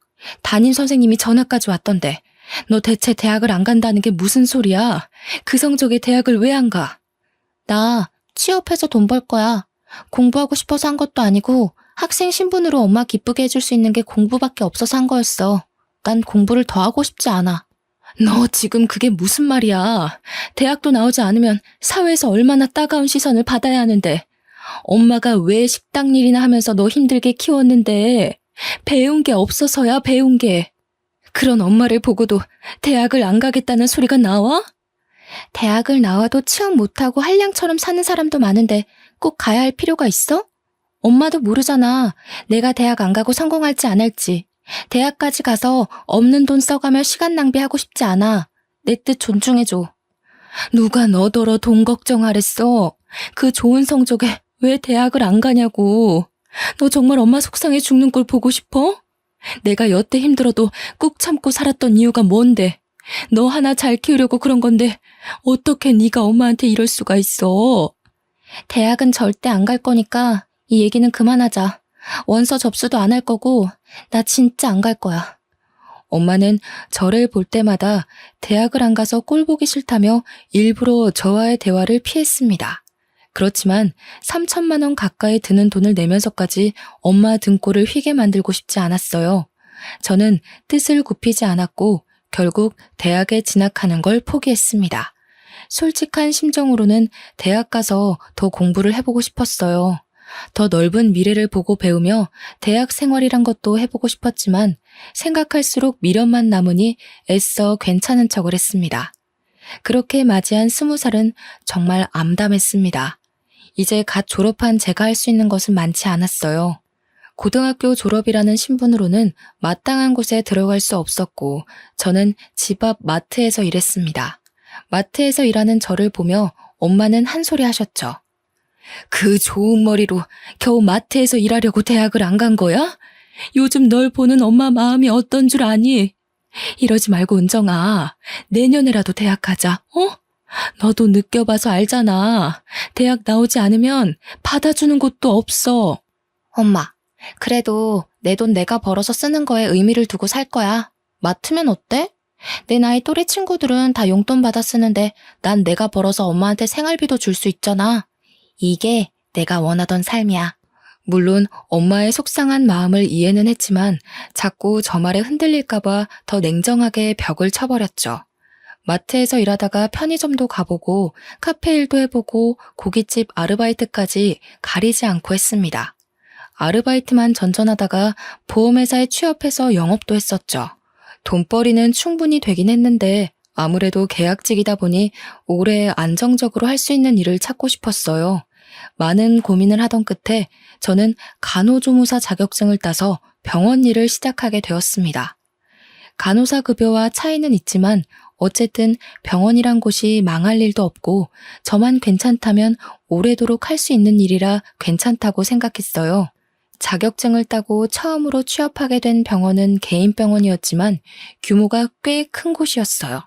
담임 선생님이 전화까지 왔던데 너 대체 대학을 안 간다는 게 무슨 소리야? 그 성적에 대학을 왜 안 가? 나 취업해서 돈 벌 거야. 공부하고 싶어서 한 것도 아니고 학생 신분으로 엄마 기쁘게 해줄 수 있는 게 공부밖에 없어서 한 거였어. 난 공부를 더 하고 싶지 않아. 너 지금 그게 무슨 말이야? 대학도 나오지 않으면 사회에서 얼마나 따가운 시선을 받아야 하는데 엄마가 왜 식당 일이나 하면서 너 힘들게 키웠는데 배운 게 없어서야 배운 게. 그런 엄마를 보고도 대학을 안 가겠다는 소리가 나와? 대학을 나와도 취업 못하고 한량처럼 사는 사람도 많은데 꼭 가야 할 필요가 있어? 엄마도 모르잖아. 내가 대학 안 가고 성공할지 안 할지. 대학까지 가서 없는 돈 써가며 시간 낭비하고 싶지 않아. 내 뜻 존중해줘. 누가 너더러 돈 걱정하랬어. 그 좋은 성적에 왜 대학을 안 가냐고. 너 정말 엄마 속상해 죽는 걸 보고 싶어? 내가 여태 힘들어도 꾹 참고 살았던 이유가 뭔데? 너 하나 잘 키우려고 그런 건데 어떻게 네가 엄마한테 이럴 수가 있어? 대학은 절대 안 갈 거니까 이 얘기는 그만하자. 원서 접수도 안 할 거고 나 진짜 안 갈 거야. 엄마는 저를 볼 때마다 대학을 안 가서 꼴 보기 싫다며 일부러 저와의 대화를 피했습니다. 그렇지만 3천만 원 가까이 드는 돈을 내면서까지 엄마 등골을 휘게 만들고 싶지 않았어요. 저는 뜻을 굽히지 않았고 결국 대학에 진학하는 걸 포기했습니다. 솔직한 심정으로는 대학 가서 더 공부를 해보고 싶었어요. 더 넓은 미래를 보고 배우며 대학 생활이란 것도 해보고 싶었지만 생각할수록 미련만 남으니 애써 괜찮은 척을 했습니다. 그렇게 맞이한 20살은 정말 암담했습니다. 이제 갓 졸업한 제가 할 수 있는 것은 많지 않았어요. 고등학교 졸업이라는 신분으로는 마땅한 곳에 들어갈 수 없었고 저는 집 앞 마트에서 일했습니다. 마트에서 일하는 저를 보며 엄마는 한 소리 하셨죠. 그 좋은 머리로 겨우 마트에서 일하려고 대학을 안 간 거야? 요즘 널 보는 엄마 마음이 어떤 줄 아니? 이러지 말고 은정아, 내년에라도 대학 가자, 어? 너도 느껴봐서 알잖아. 대학 나오지 않으면 받아주는 곳도 없어. 엄마, 그래도 내 돈 내가 벌어서 쓰는 거에 의미를 두고 살 거야. 맡으면 어때? 내 나이 또래 친구들은 다 용돈 받아 쓰는데 난 내가 벌어서 엄마한테 생활비도 줄 수 있잖아. 이게 내가 원하던 삶이야. 물론 엄마의 속상한 마음을 이해는 했지만 자꾸 저 말에 흔들릴까봐 더 냉정하게 벽을 쳐버렸죠. 마트에서 일하다가 편의점도 가보고 카페 일도 해보고 고깃집 아르바이트까지 가리지 않고 했습니다. 아르바이트만 전전하다가 보험회사에 취업해서 영업도 했었죠. 돈벌이는 충분히 되긴 했는데 아무래도 계약직이다 보니 오래 안정적으로 할 수 있는 일을 찾고 싶었어요. 많은 고민을 하던 끝에 저는 간호조무사 자격증을 따서 병원 일을 시작하게 되었습니다. 간호사 급여와 차이는 있지만 어쨌든 병원이란 곳이 망할 일도 없고 저만 괜찮다면 오래도록 할 수 있는 일이라 괜찮다고 생각했어요. 자격증을 따고 처음으로 취업하게 된 병원은 개인 병원이었지만 규모가 꽤 큰 곳이었어요.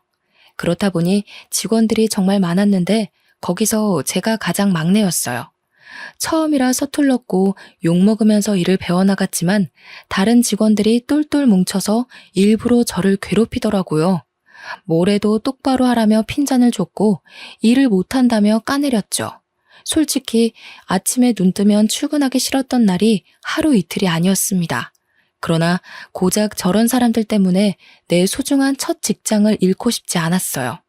그렇다 보니 직원들이 정말 많았는데 거기서 제가 가장 막내였어요. 처음이라 서툴렀고 욕먹으면서 일을 배워나갔지만 다른 직원들이 똘똘 뭉쳐서 일부러 저를 괴롭히더라고요. 뭐래도 똑바로 하라며 핀잔을 줬고 일을 못한다며 까내렸죠. 솔직히 아침에 눈 뜨면 출근하기 싫었던 날이 하루 이틀이 아니었습니다. 그러나 고작 저런 사람들 때문에 내 소중한 첫 직장을 잃고 싶지 않았어요.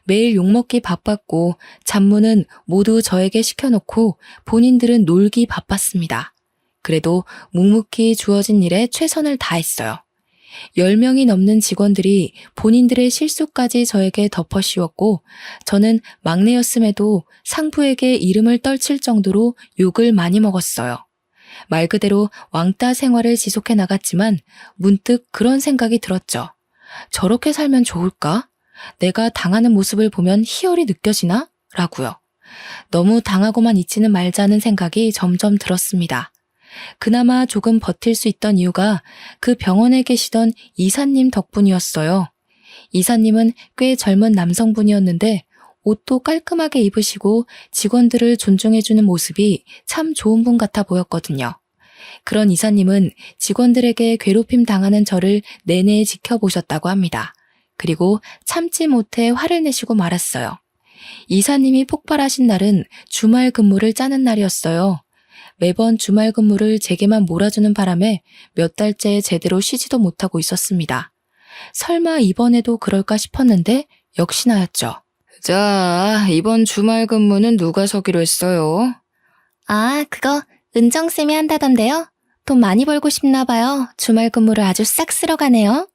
매일 욕먹기 바빴고 잡무는 모두 저에게 시켜놓고 본인들은 놀기 바빴습니다. 그래도 묵묵히 주어진 일에 최선을 다했어요. 10명이 넘는 직원들이 본인들의 실수까지 저에게 덮어씌웠고 저는 막내였음에도 상부에게 이름을 떨칠 정도로 욕을 많이 먹었어요. 말 그대로 왕따 생활을 지속해 나갔지만 문득 그런 생각이 들었죠. 저렇게 살면 좋을까? 내가 당하는 모습을 보면 희열이 느껴지나? 라고요. 너무 당하고만 있지는 말자는 생각이 점점 들었습니다. 그나마 조금 버틸 수 있던 이유가 그 병원에 계시던 이사님 덕분이었어요. 이사님은 꽤 젊은 남성분이었는데 옷도 깔끔하게 입으시고 직원들을 존중해주는 모습이 참 좋은 분 같아 보였거든요. 그런 이사님은 직원들에게 괴롭힘 당하는 저를 내내 지켜보셨다고 합니다. 그리고 참지 못해 화를 내시고 말았어요. 이사님이 폭발하신 날은 주말 근무를 짜는 날이었어요. 매번 주말 근무를 제게만 몰아주는 바람에 몇 달째 제대로 쉬지도 못하고 있었습니다. 설마 이번에도 그럴까 싶었는데 역시나였죠. 자, 이번 주말 근무는 누가 서기로 했어요? 아, 그거 은정쌤이 한다던데요? 돈 많이 벌고 싶나 봐요. 주말 근무를 아주 싹 쓸어 가네요.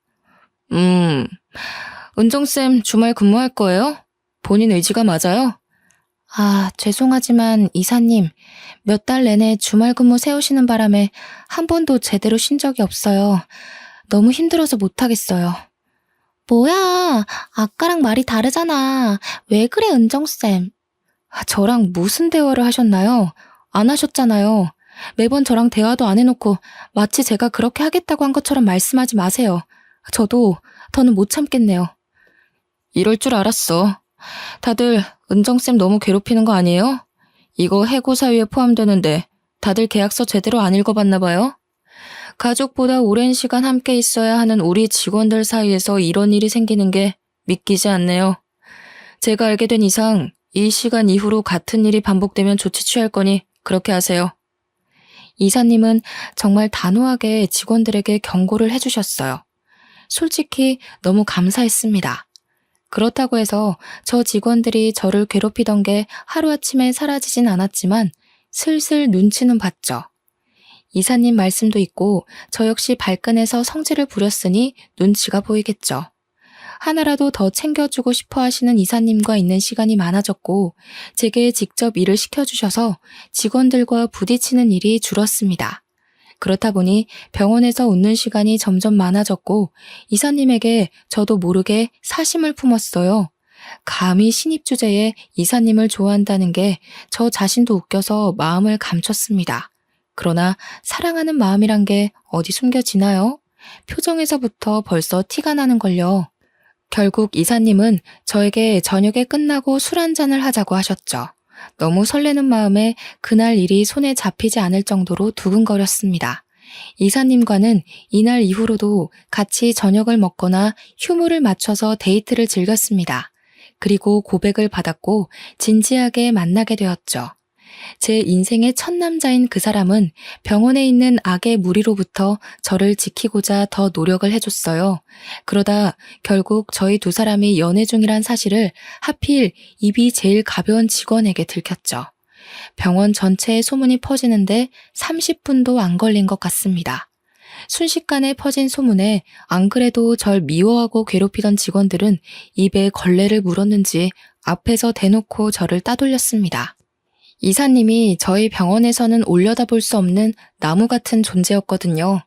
은정쌤 주말 근무할 거예요? 본인 의지가 맞아요? 아, 죄송하지만 이사님, 몇 달 내내 주말 근무 세우시는 바람에 한 번도 제대로 쉰 적이 없어요. 너무 힘들어서 못하겠어요. 뭐야, 아까랑 말이 다르잖아. 왜 그래, 은정쌤? 저랑 무슨 대화를 하셨나요? 안 하셨잖아요. 매번 저랑 대화도 안 해놓고 마치 제가 그렇게 하겠다고 한 것처럼 말씀하지 마세요. 저도 더는 못 참겠네요. 이럴 줄 알았어. 다들 은정쌤 너무 괴롭히는 거 아니에요? 이거 해고 사유에 포함되는데 다들 계약서 제대로 안 읽어봤나 봐요? 가족보다 오랜 시간 함께 있어야 하는 우리 직원들 사이에서 이런 일이 생기는 게 믿기지 않네요. 제가 알게 된 이상 이 시간 이후로 같은 일이 반복되면 조치 취할 거니 그렇게 하세요. 이사님은 정말 단호하게 직원들에게 경고를 해주셨어요. 솔직히 너무 감사했습니다. 그렇다고 해서 저 직원들이 저를 괴롭히던 게 하루아침에 사라지진 않았지만 슬슬 눈치는 봤죠. 이사님 말씀도 있고 저 역시 발끈해서 성질을 부렸으니 눈치가 보이겠죠. 하나라도 더 챙겨주고 싶어 하시는 이사님과 있는 시간이 많아졌고 제게 직접 일을 시켜주셔서 직원들과 부딪히는 일이 줄었습니다. 그렇다 보니 병원에서 웃는 시간이 점점 많아졌고 이사님에게 저도 모르게 사심을 품었어요. 감히 신입 주제에 이사님을 좋아한다는 게 저 자신도 웃겨서 마음을 감췄습니다. 그러나 사랑하는 마음이란 게 어디 숨겨지나요? 표정에서부터 벌써 티가 나는걸요. 결국 이사님은 저에게 저녁에 끝나고 술 한잔을 하자고 하셨죠. 너무 설레는 마음에 그날 일이 손에 잡히지 않을 정도로 두근거렸습니다. 이사님과는 이날 이후로도 같이 저녁을 먹거나 휴무를 맞춰서 데이트를 즐겼습니다. 그리고 고백을 받았고 진지하게 만나게 되었죠. 제 인생의 첫 남자인 그 사람은 병원에 있는 악의 무리로부터 저를 지키고자 더 노력을 해줬어요. 그러다 결국 저희 두 사람이 연애 중이란 사실을 하필 입이 제일 가벼운 직원에게 들켰죠. 병원 전체에 소문이 퍼지는데 30분도 안 걸린 것 같습니다. 순식간에 퍼진 소문에 안 그래도 절 미워하고 괴롭히던 직원들은 입에 걸레를 물었는지 앞에서 대놓고 저를 따돌렸습니다. 이사님이 저희 병원에서는 올려다볼 수 없는 나무 같은 존재였거든요.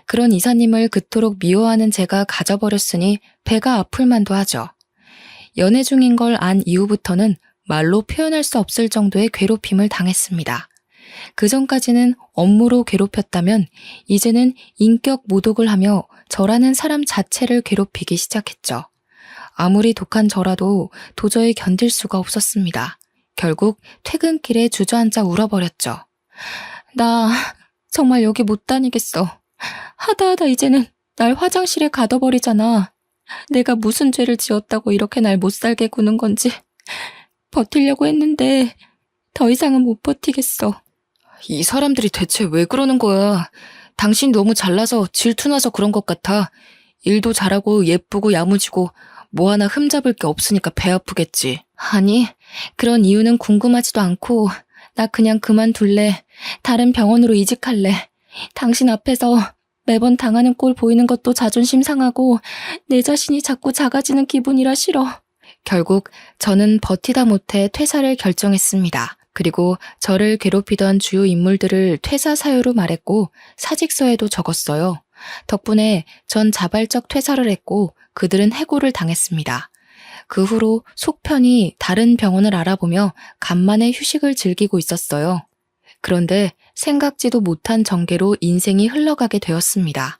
그런 이사님을 그토록 미워하는 제가 가져버렸으니 배가 아플 만도 하죠. 연애 중인 걸 안 이후부터는 말로 표현할 수 없을 정도의 괴롭힘을 당했습니다. 그 전까지는 업무로 괴롭혔다면 이제는 인격 모독을 하며 저라는 사람 자체를 괴롭히기 시작했죠. 아무리 독한 저라도 도저히 견딜 수가 없었습니다. 결국 퇴근길에 주저앉아 울어버렸죠. 나 정말 여기 못 다니겠어. 하다 이제는 날 화장실에 가둬버리잖아. 내가 무슨 죄를 지었다고 이렇게 날 못 살게 구는 건지. 버티려고 했는데 더 이상은 못 버티겠어. 이 사람들이 대체 왜 그러는 거야? 당신 너무 잘나서 질투나서 그런 것 같아. 일도 잘하고 예쁘고 야무지고 뭐 하나 흠잡을 게 없으니까 배 아프겠지. 아니, 그런 이유는 궁금하지도 않고 나 그냥 그만둘래. 다른 병원으로 이직할래. 당신 앞에서 매번 당하는 꼴 보이는 것도 자존심 상하고 내 자신이 자꾸 작아지는 기분이라 싫어. 결국 저는 버티다 못해 퇴사를 결정했습니다. 그리고 저를 괴롭히던 주요 인물들을 퇴사 사유로 말했고 사직서에도 적었어요. 덕분에 전 자발적 퇴사를 했고 그들은 해고를 당했습니다. 그 후로 속 편히 다른 병원을 알아보며 간만에 휴식을 즐기고 있었어요. 그런데 생각지도 못한 전개로 인생이 흘러가게 되었습니다.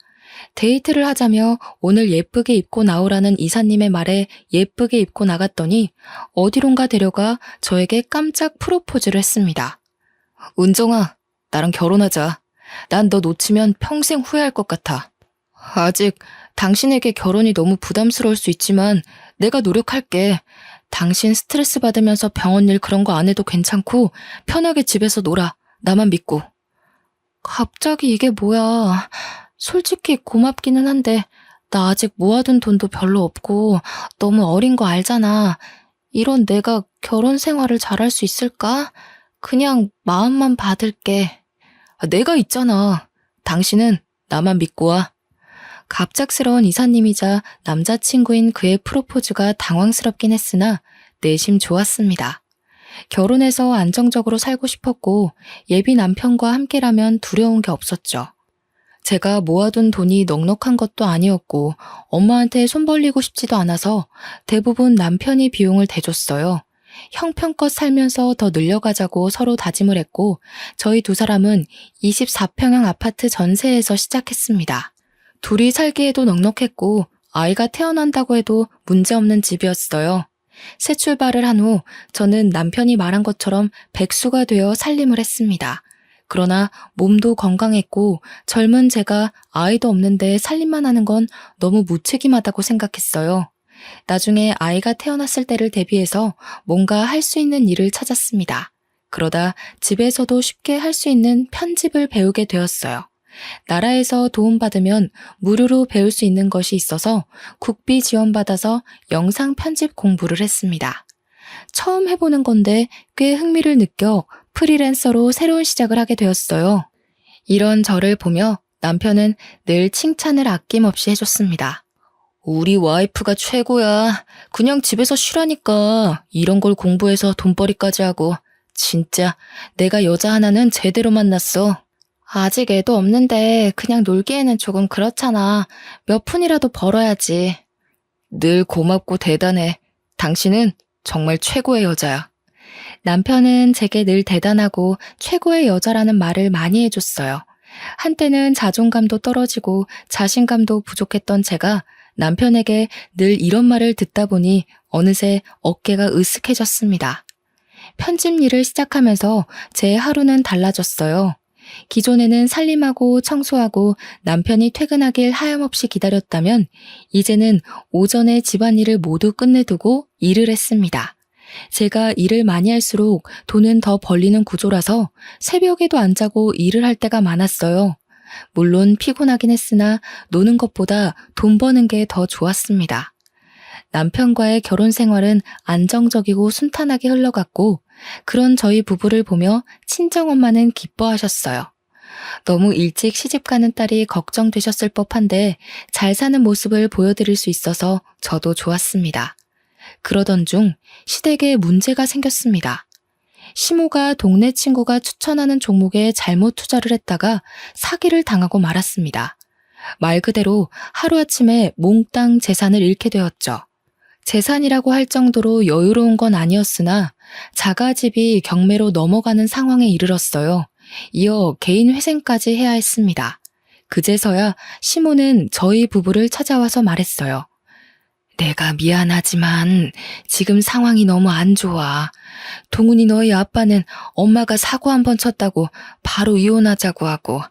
데이트를 하자며 오늘 예쁘게 입고 나오라는 이사님의 말에 예쁘게 입고 나갔더니 어디론가 데려가 저에게 깜짝 프로포즈를 했습니다. 은정아, 나랑 결혼하자. 난 너 놓치면 평생 후회할 것 같아. 아직 당신에게 결혼이 너무 부담스러울 수 있지만 내가 노력할게. 당신 스트레스 받으면서 병원 일 그런 거 안 해도 괜찮고 편하게 집에서 놀아. 나만 믿고. 갑자기 이게 뭐야. 솔직히 고맙기는 한데 나 아직 모아둔 돈도 별로 없고 너무 어린 거 알잖아. 이런 내가 결혼 생활을 잘할 수 있을까? 그냥 마음만 받을게. 내가 있잖아. 당신은 나만 믿고 와. 갑작스러운 이사님이자 남자친구인 그의 프로포즈가 당황스럽긴 했으나 내심 좋았습니다. 결혼해서 안정적으로 살고 싶었고 예비 남편과 함께라면 두려운 게 없었죠. 제가 모아둔 돈이 넉넉한 것도 아니었고 엄마한테 손 벌리고 싶지도 않아서 대부분 남편이 비용을 대줬어요. 형편껏 살면서 더 늘려가자고 서로 다짐을 했고 저희 두 사람은 24평형 아파트 전세에서 시작했습니다. 둘이 살기에도 넉넉했고 아이가 태어난다고 해도 문제없는 집이었어요. 새 출발을 한 후 저는 남편이 말한 것처럼 백수가 되어 살림을 했습니다. 그러나 몸도 건강했고 젊은 제가 아이도 없는데 살림만 하는 건 너무 무책임하다고 생각했어요. 나중에 아이가 태어났을 때를 대비해서 뭔가 할 수 있는 일을 찾았습니다. 그러다 집에서도 쉽게 할 수 있는 편집을 배우게 되었어요. 나라에서 도움받으면 무료로 배울 수 있는 것이 있어서 국비 지원받아서 영상 편집 공부를 했습니다. 처음 해보는 건데 꽤 흥미를 느껴 프리랜서로 새로운 시작을 하게 되었어요. 이런 저를 보며 남편은 늘 칭찬을 아낌없이 해줬습니다. 우리 와이프가 최고야. 그냥 집에서 쉬라니까. 이런 걸 공부해서 돈벌이까지 하고. 진짜 내가 여자 하나는 제대로 만났어. 아직 애도 없는데 그냥 놀기에는 조금 그렇잖아. 몇 푼이라도 벌어야지. 늘 고맙고 대단해. 당신은 정말 최고의 여자야. 남편은 제게 늘 대단하고 최고의 여자라는 말을 많이 해줬어요. 한때는 자존감도 떨어지고 자신감도 부족했던 제가 남편에게 늘 이런 말을 듣다 보니 어느새 어깨가 으쓱해졌습니다. 편집 일을 시작하면서 제 하루는 달라졌어요. 기존에는 살림하고 청소하고 남편이 퇴근하길 하염없이 기다렸다면 이제는 오전에 집안일을 모두 끝내두고 일을 했습니다. 제가 일을 많이 할수록 돈은 더 벌리는 구조라서 새벽에도 안 자고 일을 할 때가 많았어요. 물론 피곤하긴 했으나 노는 것보다 돈 버는 게 더 좋았습니다. 남편과의 결혼 생활은 안정적이고 순탄하게 흘러갔고 그런 저희 부부를 보며 친정엄마는 기뻐하셨어요. 너무 일찍 시집가는 딸이 걱정되셨을 법한데 잘 사는 모습을 보여드릴 수 있어서 저도 좋았습니다. 그러던 중 시댁에 문제가 생겼습니다. 시모가 동네 친구가 추천하는 종목에 잘못 투자를 했다가 사기를 당하고 말았습니다. 말 그대로 하루아침에 몽땅 재산을 잃게 되었죠. 재산이라고 할 정도로 여유로운 건 아니었으나 자가집이 경매로 넘어가는 상황에 이르렀어요. 이어 개인 회생까지 해야 했습니다. 그제서야 시모는 저희 부부를 찾아와서 말했어요. 내가 미안하지만 지금 상황이 너무 안 좋아. 동훈이 너희 아빠는 엄마가 사고 한 번 쳤다고 바로 이혼하자고 하고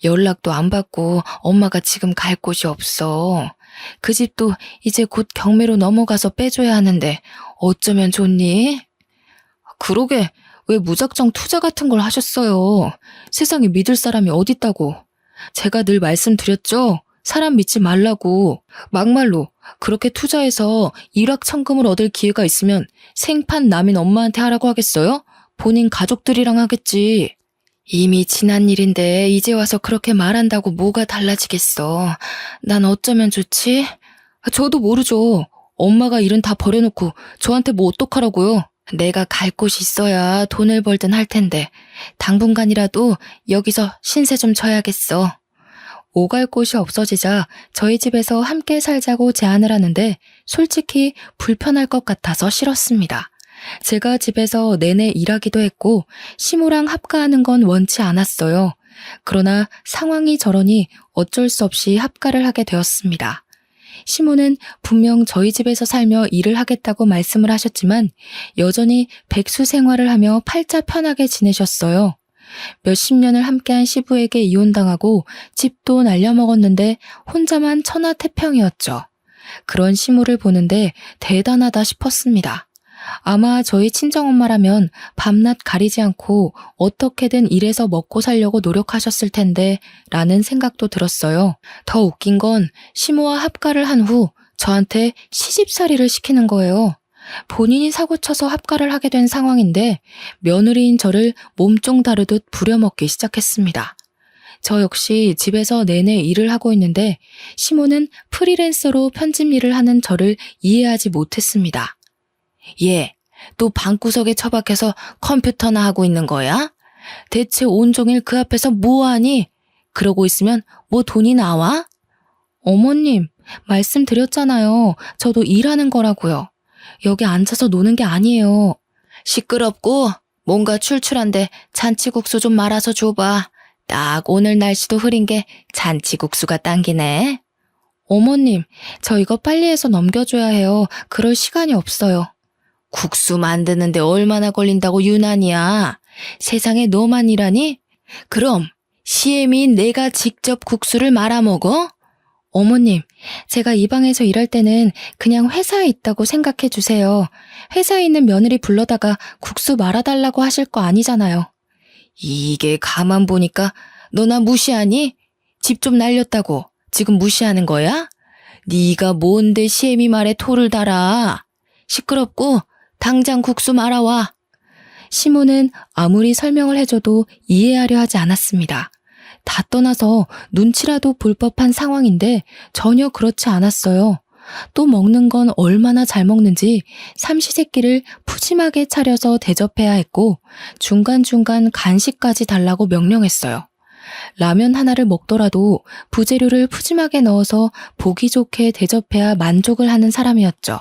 연락도 안 받고 엄마가 지금 갈 곳이 없어. 그 집도 이제 곧 경매로 넘어가서 빼줘야 하는데 어쩌면 좋니? 그러게 왜 무작정 투자 같은 걸 하셨어요? 세상에 믿을 사람이 어딨다고. 제가 늘 말씀드렸죠? 사람 믿지 말라고. 막말로 그렇게 투자해서 일확천금을 얻을 기회가 있으면 생판 남인 엄마한테 하라고 하겠어요? 본인 가족들이랑 하겠지. 이미 지난 일인데 이제 와서 그렇게 말한다고 뭐가 달라지겠어. 난 어쩌면 좋지? 저도 모르죠. 엄마가 일은 다 버려놓고 저한테 뭐 어떡하라고요. 내가 갈 곳이 있어야 돈을 벌든 할 텐데 당분간이라도 여기서 신세 좀 져야겠어. 오갈 곳이 없어지자 저희 집에서 함께 살자고 제안을 하는데 솔직히 불편할 것 같아서 싫었습니다. 제가 집에서 내내 일하기도 했고 시모랑 합가하는 건 원치 않았어요. 그러나 상황이 저러니 어쩔 수 없이 합가를 하게 되었습니다. 시모는 분명 저희 집에서 살며 일을 하겠다고 말씀을 하셨지만 여전히 백수 생활을 하며 팔자 편하게 지내셨어요. 몇십 년을 함께한 시부에게 이혼당하고 집도 날려먹었는데 혼자만 천하태평이었죠. 그런 시모를 보는데 대단하다 싶었습니다. 아마 저희 친정엄마라면 밤낮 가리지 않고 어떻게든 일해서 먹고 살려고 노력하셨을 텐데 라는 생각도 들었어요. 더 웃긴 건 시모와 합가를 한 후 저한테 시집살이를 시키는 거예요. 본인이 사고쳐서 합가를 하게 된 상황인데 며느리인 저를 몸종 다루듯 부려먹기 시작했습니다. 저 역시 집에서 내내 일을 하고 있는데 시모는 프리랜서로 편집 일을 하는 저를 이해하지 못했습니다. 얘, 또 방구석에 처박혀서 컴퓨터나 하고 있는 거야? 대체 온종일 그 앞에서 뭐하니? 그러고 있으면 뭐 돈이 나와? 어머님, 말씀드렸잖아요. 저도 일하는 거라고요. 여기 앉아서 노는 게 아니에요. 시끄럽고 뭔가 출출한데 잔치국수 좀 말아서 줘봐. 딱 오늘 날씨도 흐린 게 잔치국수가 당기네. 어머님, 저 이거 빨리 해서 넘겨줘야 해요. 그럴 시간이 없어요. 국수 만드는데 얼마나 걸린다고 유난이야. 세상에 너만 일하니? 그럼 시애미인 내가 직접 국수를 말아먹어? 어머님, 제가 이 방에서 일할 때는 그냥 회사에 있다고 생각해 주세요. 회사에 있는 며느리 불러다가 국수 말아달라고 하실 거 아니잖아요. 이게 가만 보니까 너 나 무시하니? 집 좀 날렸다고 지금 무시하는 거야? 네가 뭔데 시애미 말에 토를 달아. 시끄럽고 당장 국수 말아와. 시모는 아무리 설명을 해줘도 이해하려 하지 않았습니다. 다 떠나서 눈치라도 볼 법한 상황인데 전혀 그렇지 않았어요. 또 먹는 건 얼마나 잘 먹는지 삼시세끼를 푸짐하게 차려서 대접해야 했고 중간중간 간식까지 달라고 명령했어요. 라면 하나를 먹더라도 부재료를 푸짐하게 넣어서 보기 좋게 대접해야 만족을 하는 사람이었죠.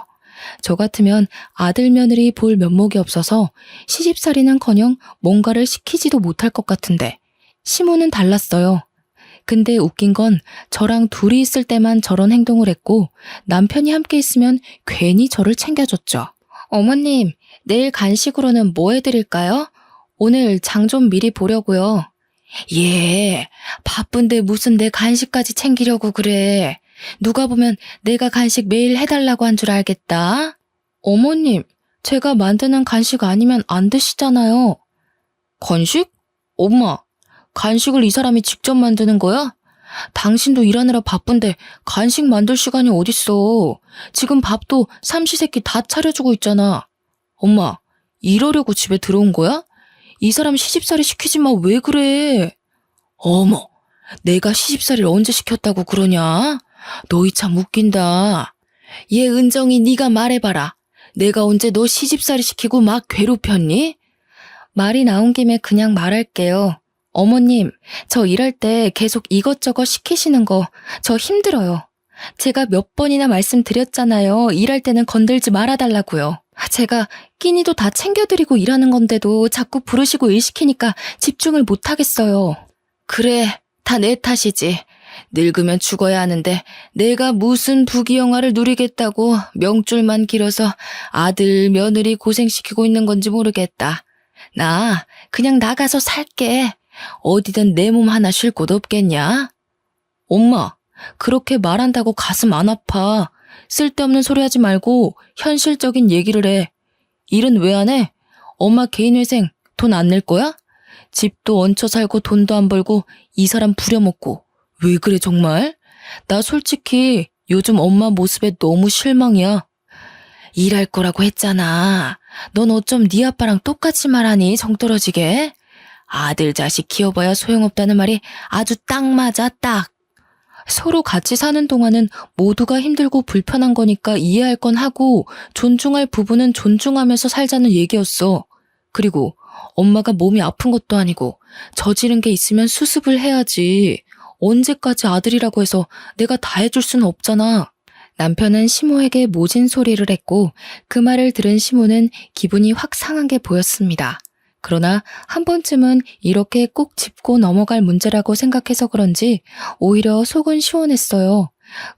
저 같으면 아들 며느리 볼 면목이 없어서 시집살이는커녕 뭔가를 시키지도 못할 것 같은데 시모는 달랐어요. 근데 웃긴 건 저랑 둘이 있을 때만 저런 행동을 했고 남편이 함께 있으면 괜히 저를 챙겨줬죠. 어머님, 내일 간식으로는 뭐 해드릴까요? 오늘 장 좀 미리 보려고요. 얘, 바쁜데 무슨 내 간식까지 챙기려고 그래. 누가 보면 내가 간식 매일 해달라고 한 줄 알겠다. 어머님, 제가 만드는 간식 아니면 안 드시잖아요. 간식? 엄마, 간식을 이 사람이 직접 만드는 거야? 당신도 일하느라 바쁜데 간식 만들 시간이 어딨어. 지금 밥도 삼시세끼 다 차려주고 있잖아. 엄마, 이러려고 집에 들어온 거야? 이 사람 시집살이 시키지 마, 왜 그래? 어머, 내가 시집살이를 언제 시켰다고 그러냐? 너희 참 웃긴다. 얘 은정이 네가 말해봐라. 내가 언제 너 시집살이 시키고 막 괴롭혔니? 말이 나온 김에 그냥 말할게요. 어머님, 저 일할 때 계속 이것저것 시키시는 거 저 힘들어요. 제가 몇 번이나 말씀드렸잖아요. 일할 때는 건들지 말아달라고요. 제가 끼니도 다 챙겨드리고 일하는 건데도 자꾸 부르시고 일 시키니까 집중을 못하겠어요. 그래, 다 내 탓이지. 늙으면 죽어야 하는데 내가 무슨 부귀영화를 누리겠다고 명줄만 길어서 아들, 며느리 고생시키고 있는 건지 모르겠다. 나 그냥 나가서 살게. 어디든 내 몸 하나 쉴 곳 없겠냐? 엄마, 그렇게 말한다고 가슴 안 아파. 쓸데없는 소리 하지 말고 현실적인 얘기를 해. 일은 왜 안 해? 엄마 개인회생 돈 안 낼 거야? 집도 얹혀 살고 돈도 안 벌고 이 사람 부려먹고. 왜 그래 정말? 나 솔직히 요즘 엄마 모습에 너무 실망이야. 일할 거라고 했잖아. 넌 어쩜 네 아빠랑 똑같이 말하니 정떨어지게? 아들 자식 키워봐야 소용없다는 말이 아주 딱 맞아 딱. 서로 같이 사는 동안은 모두가 힘들고 불편한 거니까 이해할 건 하고 존중할 부분은 존중하면서 살자는 얘기였어. 그리고 엄마가 몸이 아픈 것도 아니고 저지른 게 있으면 수습을 해야지. 언제까지 아들이라고 해서 내가 다 해줄 수는 없잖아. 남편은 시모에게 모진 소리를 했고 그 말을 들은 시모는 기분이 확 상한 게 보였습니다. 그러나 한 번쯤은 이렇게 꼭 짚고 넘어갈 문제라고 생각해서 그런지 오히려 속은 시원했어요.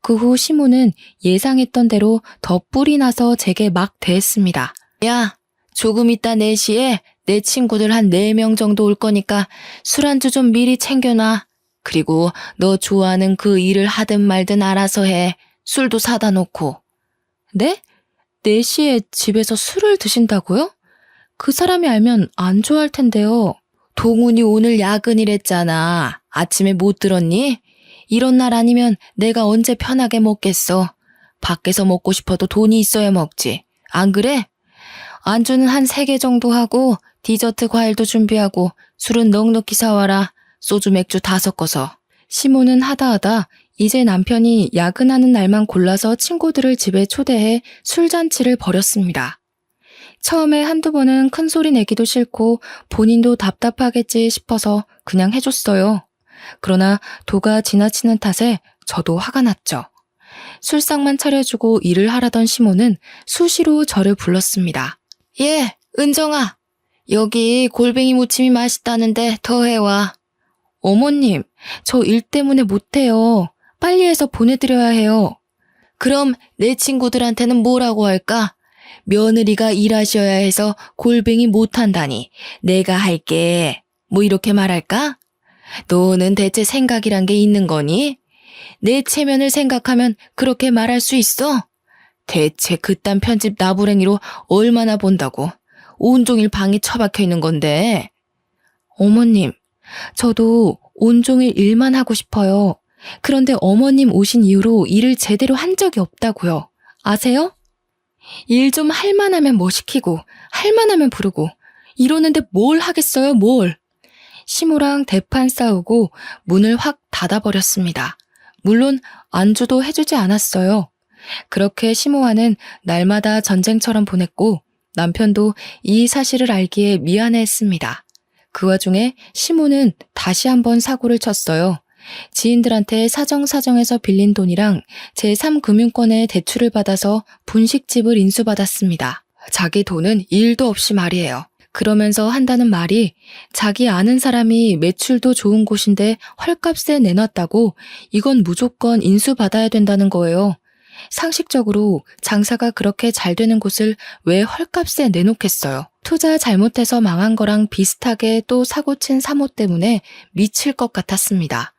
그 후 시모는 예상했던 대로 더 뿔이 나서 제게 막 대했습니다. 야, 조금 이따 4시에 내 친구들 한 4명 정도 올 거니까 술안주 좀 미리 챙겨놔. 그리고 너 좋아하는 그 일을 하든 말든 알아서 해. 술도 사다 놓고. 네? 4시에 집에서 술을 드신다고요? 그 사람이 알면 안 좋아할 텐데요. 동훈이 오늘 야근이랬잖아. 아침에 못 들었니? 이런 날 아니면 내가 언제 편하게 먹겠어. 밖에서 먹고 싶어도 돈이 있어야 먹지. 안 그래? 안주는 한 3개 정도 하고 디저트 과일도 준비하고 술은 넉넉히 사와라. 소주 맥주 다 섞어서. 시모는 하다하다 이제 남편이 야근하는 날만 골라서 친구들을 집에 초대해 술잔치를 벌였습니다. 처음에 한두 번은 큰 소리 내기도 싫고 본인도 답답하겠지 싶어서 그냥 해줬어요. 그러나 도가 지나치는 탓에 저도 화가 났죠. 술상만 차려주고 일을 하라던 시모는 수시로 저를 불렀습니다. 예, 은정아. 여기 골뱅이 무침이 맛있다는데 더 해와. 어머님, 저 일 때문에 못해요. 빨리 해서 보내드려야 해요. 그럼 내 친구들한테는 뭐라고 할까? 며느리가 일하셔야 해서 골뱅이 못한다니 내가 할게. 뭐 이렇게 말할까? 너는 대체 생각이란 게 있는 거니? 내 체면을 생각하면 그렇게 말할 수 있어? 대체 그딴 편집 나부랭이로 얼마나 본다고? 온종일 방에 처박혀 있는 건데. 어머님, 저도 온종일 일만 하고 싶어요. 그런데 어머님 오신 이후로 일을 제대로 한 적이 없다고요. 아세요? 일 좀 할 만하면 뭐 시키고 할 만하면 부르고 이러는데 뭘 하겠어요, 뭘. 시모랑 대판 싸우고 문을 확 닫아버렸습니다. 물론 안주도 해주지 않았어요. 그렇게 시모와는 날마다 전쟁처럼 보냈고 남편도 이 사실을 알기에 미안해했습니다. 그 와중에 시모는 다시 한번 사고를 쳤어요. 지인들한테 사정사정해서 빌린 돈이랑 제3금융권의 대출을 받아서 분식집을 인수받았습니다. 자기 돈은 1도 없이 말이에요. 그러면서 한다는 말이 자기 아는 사람이 매출도 좋은 곳인데 헐값에 내놨다고 이건 무조건 인수받아야 된다는 거예요. 상식적으로 장사가 그렇게 잘 되는 곳을 왜 헐값에 내놓겠어요. 투자 잘못해서 망한 거랑 비슷하게 또 사고친 사모 때문에 미칠 것 같았습니다.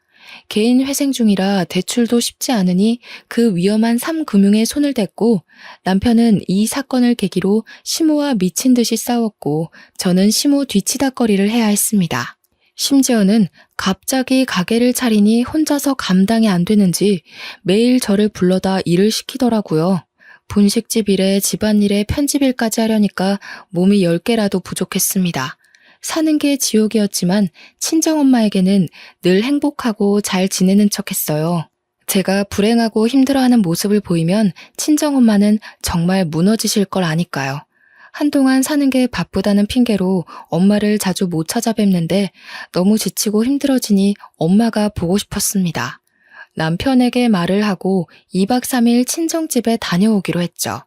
개인 회생 중이라 대출도 쉽지 않으니 그 위험한 삼금융에 손을 댔고 남편은 이 사건을 계기로 시모와 미친 듯이 싸웠고 저는 시모 뒤치다꺼리를 해야 했습니다. 심지어는 갑자기 가게를 차리니 혼자서 감당이 안 되는지 매일 저를 불러다 일을 시키더라고요. 분식집 일에 집안일에 편집일까지 하려니까 몸이 10개라도 부족했습니다. 사는 게 지옥이었지만 친정엄마에게는 늘 행복하고 잘 지내는 척했어요. 제가 불행하고 힘들어하는 모습을 보이면 친정엄마는 정말 무너지실 걸 아니까요. 한동안 사는 게 바쁘다는 핑계로 엄마를 자주 못 찾아뵙는데 너무 지치고 힘들어지니 엄마가 보고 싶었습니다. 남편에게 말을 하고 2박 3일 친정집에 다녀오기로 했죠.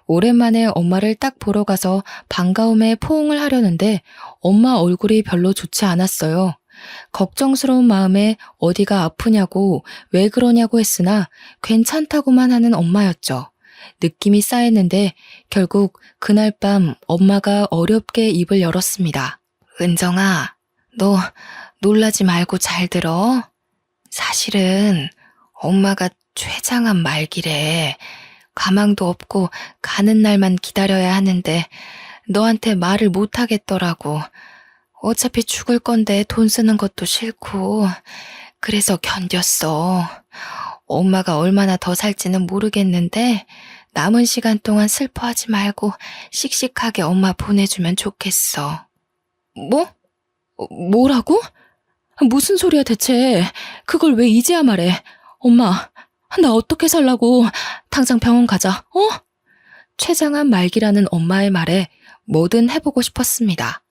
오랜만에 엄마를 딱 보러 가서 반가움에 포옹을 하려는데 엄마 얼굴이 별로 좋지 않았어요. 걱정스러운 마음에 어디가 아프냐고 왜 그러냐고 했으나 괜찮다고만 하는 엄마였죠. 느낌이 싸했는데 결국 그날 밤 엄마가 어렵게 입을 열었습니다. 은정아, 너 놀라지 말고 잘 들어. 사실은 엄마가 췌장암 말기래. 가망도 없고 가는 날만 기다려야 하는데 너한테 말을 못 하겠더라고. 어차피 죽을 건데 돈 쓰는 것도 싫고 그래서 견뎠어. 엄마가 얼마나 더 살지는 모르겠는데 남은 시간 동안 슬퍼하지 말고 씩씩하게 엄마 보내주면 좋겠어. 뭐? 뭐라고? 무슨 소리야 대체. 그걸 왜 이제야 말해. 엄마, 나 어떻게 살라고. 당장 병원 가자. 어? 췌장암 말기라는 엄마의 말에 뭐든 해보고 싶었습니다.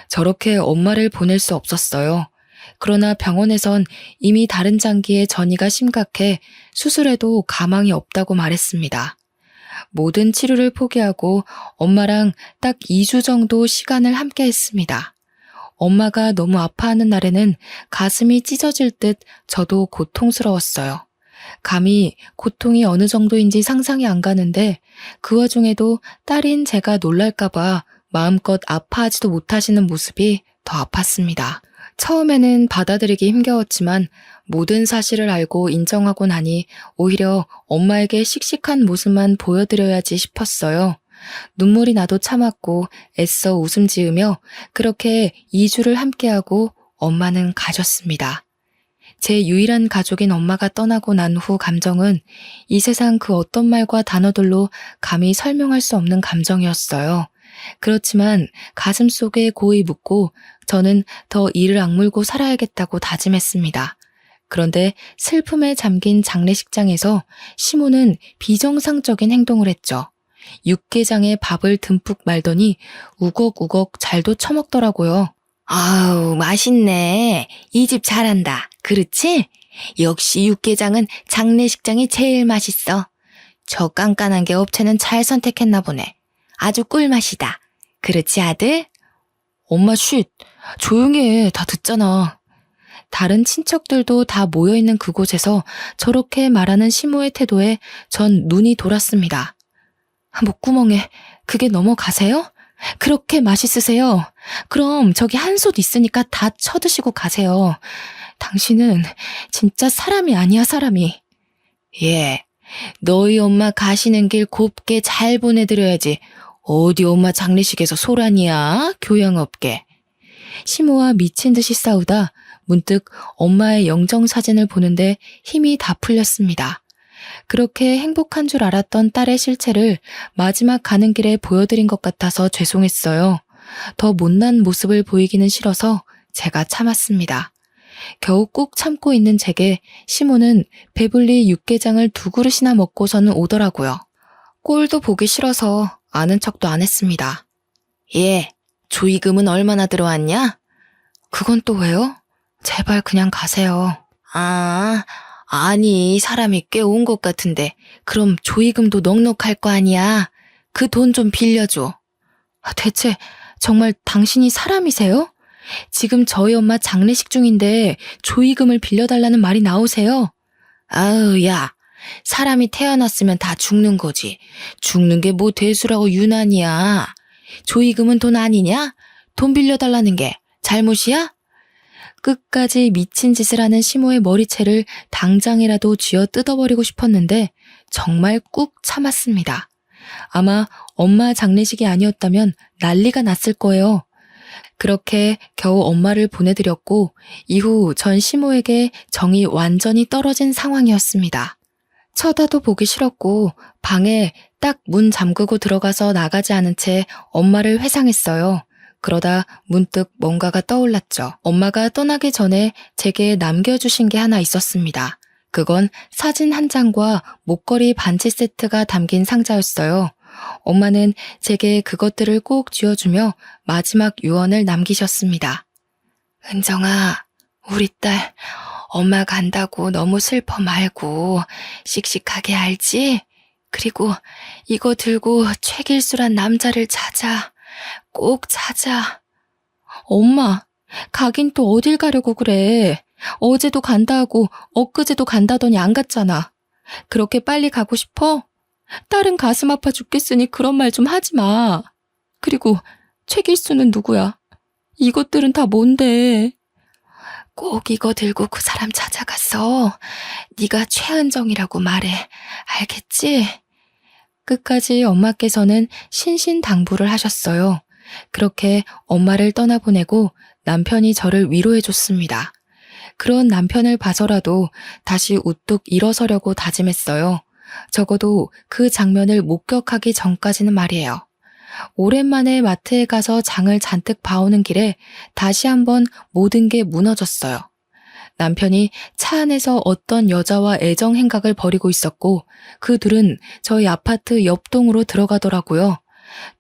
저렇게 엄마를 보낼 수 없었어요. 그러나 병원에선 이미 다른 장기의 전이가 심각해 수술해도 가망이 없다고 말했습니다. 모든 치료를 포기하고 엄마랑 딱 2주 정도 시간을 함께 했습니다. 엄마가 너무 아파하는 날에는 가슴이 찢어질 듯 저도 고통스러웠어요. 감히 고통이 어느 정도인지 상상이 안 가는데 그 와중에도 딸인 제가 놀랄까봐 마음껏 아파하지도 못하시는 모습이 더 아팠습니다. 처음에는 받아들이기 힘겨웠지만 모든 사실을 알고 인정하고 나니 오히려 엄마에게 씩씩한 모습만 보여드려야지 싶었어요. 눈물이 나도 참았고 애써 웃음 지으며 그렇게 2주를 함께하고 엄마는 가셨습니다. 제 유일한 가족인 엄마가 떠나고 난 후 감정은 이 세상 그 어떤 말과 단어들로 감히 설명할 수 없는 감정이었어요. 그렇지만 가슴 속에 고이 묻고 저는 더 이를 악물고 살아야겠다고 다짐했습니다. 그런데 슬픔에 잠긴 장례식장에서 시모는 비정상적인 행동을 했죠. 육개장에 밥을 듬뿍 말더니 우걱우걱 잘도 처먹더라고요. 아우, 맛있네. 이 집 잘한다. 그렇지? 역시 육개장은 장례식장이 제일 맛있어. 저 깐깐한 게 업체는 잘 선택했나 보네. 아주 꿀맛이다. 그렇지, 아들? 엄마 쉿. 조용히 해. 다 듣잖아. 다른 친척들도 다 모여있는 그곳에서 저렇게 말하는 시모의 태도에 전 눈이 돌았습니다. 목구멍에 그게 넘어가세요? 그렇게 맛있으세요? 그럼 저기 한솥 있으니까 다 쳐드시고 가세요. 당신은 진짜 사람이 아니야, 사람이. 예, 너희 엄마 가시는 길 곱게 잘 보내드려야지. 어디 엄마 장례식에서 소란이야? 교양 없게. 시모와 미친 듯이 싸우다 문득 엄마의 영정사진을 보는데 힘이 다 풀렸습니다. 그렇게 행복한 줄 알았던 딸의 실체를 마지막 가는 길에 보여드린 것 같아서 죄송했어요. 더 못난 모습을 보이기는 싫어서 제가 참았습니다. 겨우 꾹 참고 있는 제게 시모는 배불리 육개장을 2그릇이나 먹고서는 오더라고요. 꼴도 보기 싫어서 아는 척도 안 했습니다. 예, 조의금은 얼마나 들어왔냐? 그건 또 왜요? 제발 그냥 가세요. 아니, 사람이 꽤 온 것 같은데 그럼 조의금도 넉넉할 거 아니야. 그 돈 좀 빌려줘. 대체 정말 당신이 사람이세요? 지금 저희 엄마 장례식 중인데 조의금을 빌려달라는 말이 나오세요? 아우, 야, 사람이 태어났으면 다 죽는 거지. 죽는 게 뭐 대수라고 유난이야. 조의금은 돈 아니냐? 돈 빌려달라는 게 잘못이야? 끝까지 미친 짓을 하는 시모의 머리채를 당장이라도 쥐어 뜯어버리고 싶었는데 정말 꾹 참았습니다. 아마 엄마 장례식이 아니었다면 난리가 났을 거예요. 그렇게 겨우 엄마를 보내드렸고 이후 전 시모에게 정이 완전히 떨어진 상황이었습니다. 쳐다도 보기 싫었고 방에 딱 문 잠그고 들어가서 나가지 않은 채 엄마를 회상했어요. 그러다 문득 뭔가가 떠올랐죠. 엄마가 떠나기 전에 제게 남겨주신 게 하나 있었습니다. 그건 사진 한 장과 목걸이 반지 세트가 담긴 상자였어요. 엄마는 제게 그것들을 꼭 쥐어주며 마지막 유언을 남기셨습니다. 은정아, 우리 딸 엄마 간다고 너무 슬퍼 말고 씩씩하게 알지? 그리고 이거 들고 최길수란 남자를 찾아. 꼭 찾아. 엄마, 가긴 또 어딜 가려고 그래. 어제도 간다 하고 엊그제도 간다더니 안 갔잖아. 그렇게 빨리 가고 싶어? 딸은 가슴 아파 죽겠으니 그런 말 좀 하지 마. 그리고 최길수는 누구야? 이것들은 다 뭔데? 꼭 이거 들고 그 사람 찾아갔어. 네가 최은정이라고 말해. 알겠지? 끝까지 엄마께서는 신신당부를 하셨어요. 그렇게 엄마를 떠나보내고 남편이 저를 위로해줬습니다. 그런 남편을 봐서라도 다시 우뚝 일어서려고 다짐했어요. 적어도 그 장면을 목격하기 전까지는 말이에요. 오랜만에 마트에 가서 장을 잔뜩 봐오는 길에 다시 한번 모든 게 무너졌어요. 남편이 차 안에서 어떤 여자와 애정 행각을 벌이고 있었고 그 둘은 저희 아파트 옆동으로 들어가더라고요.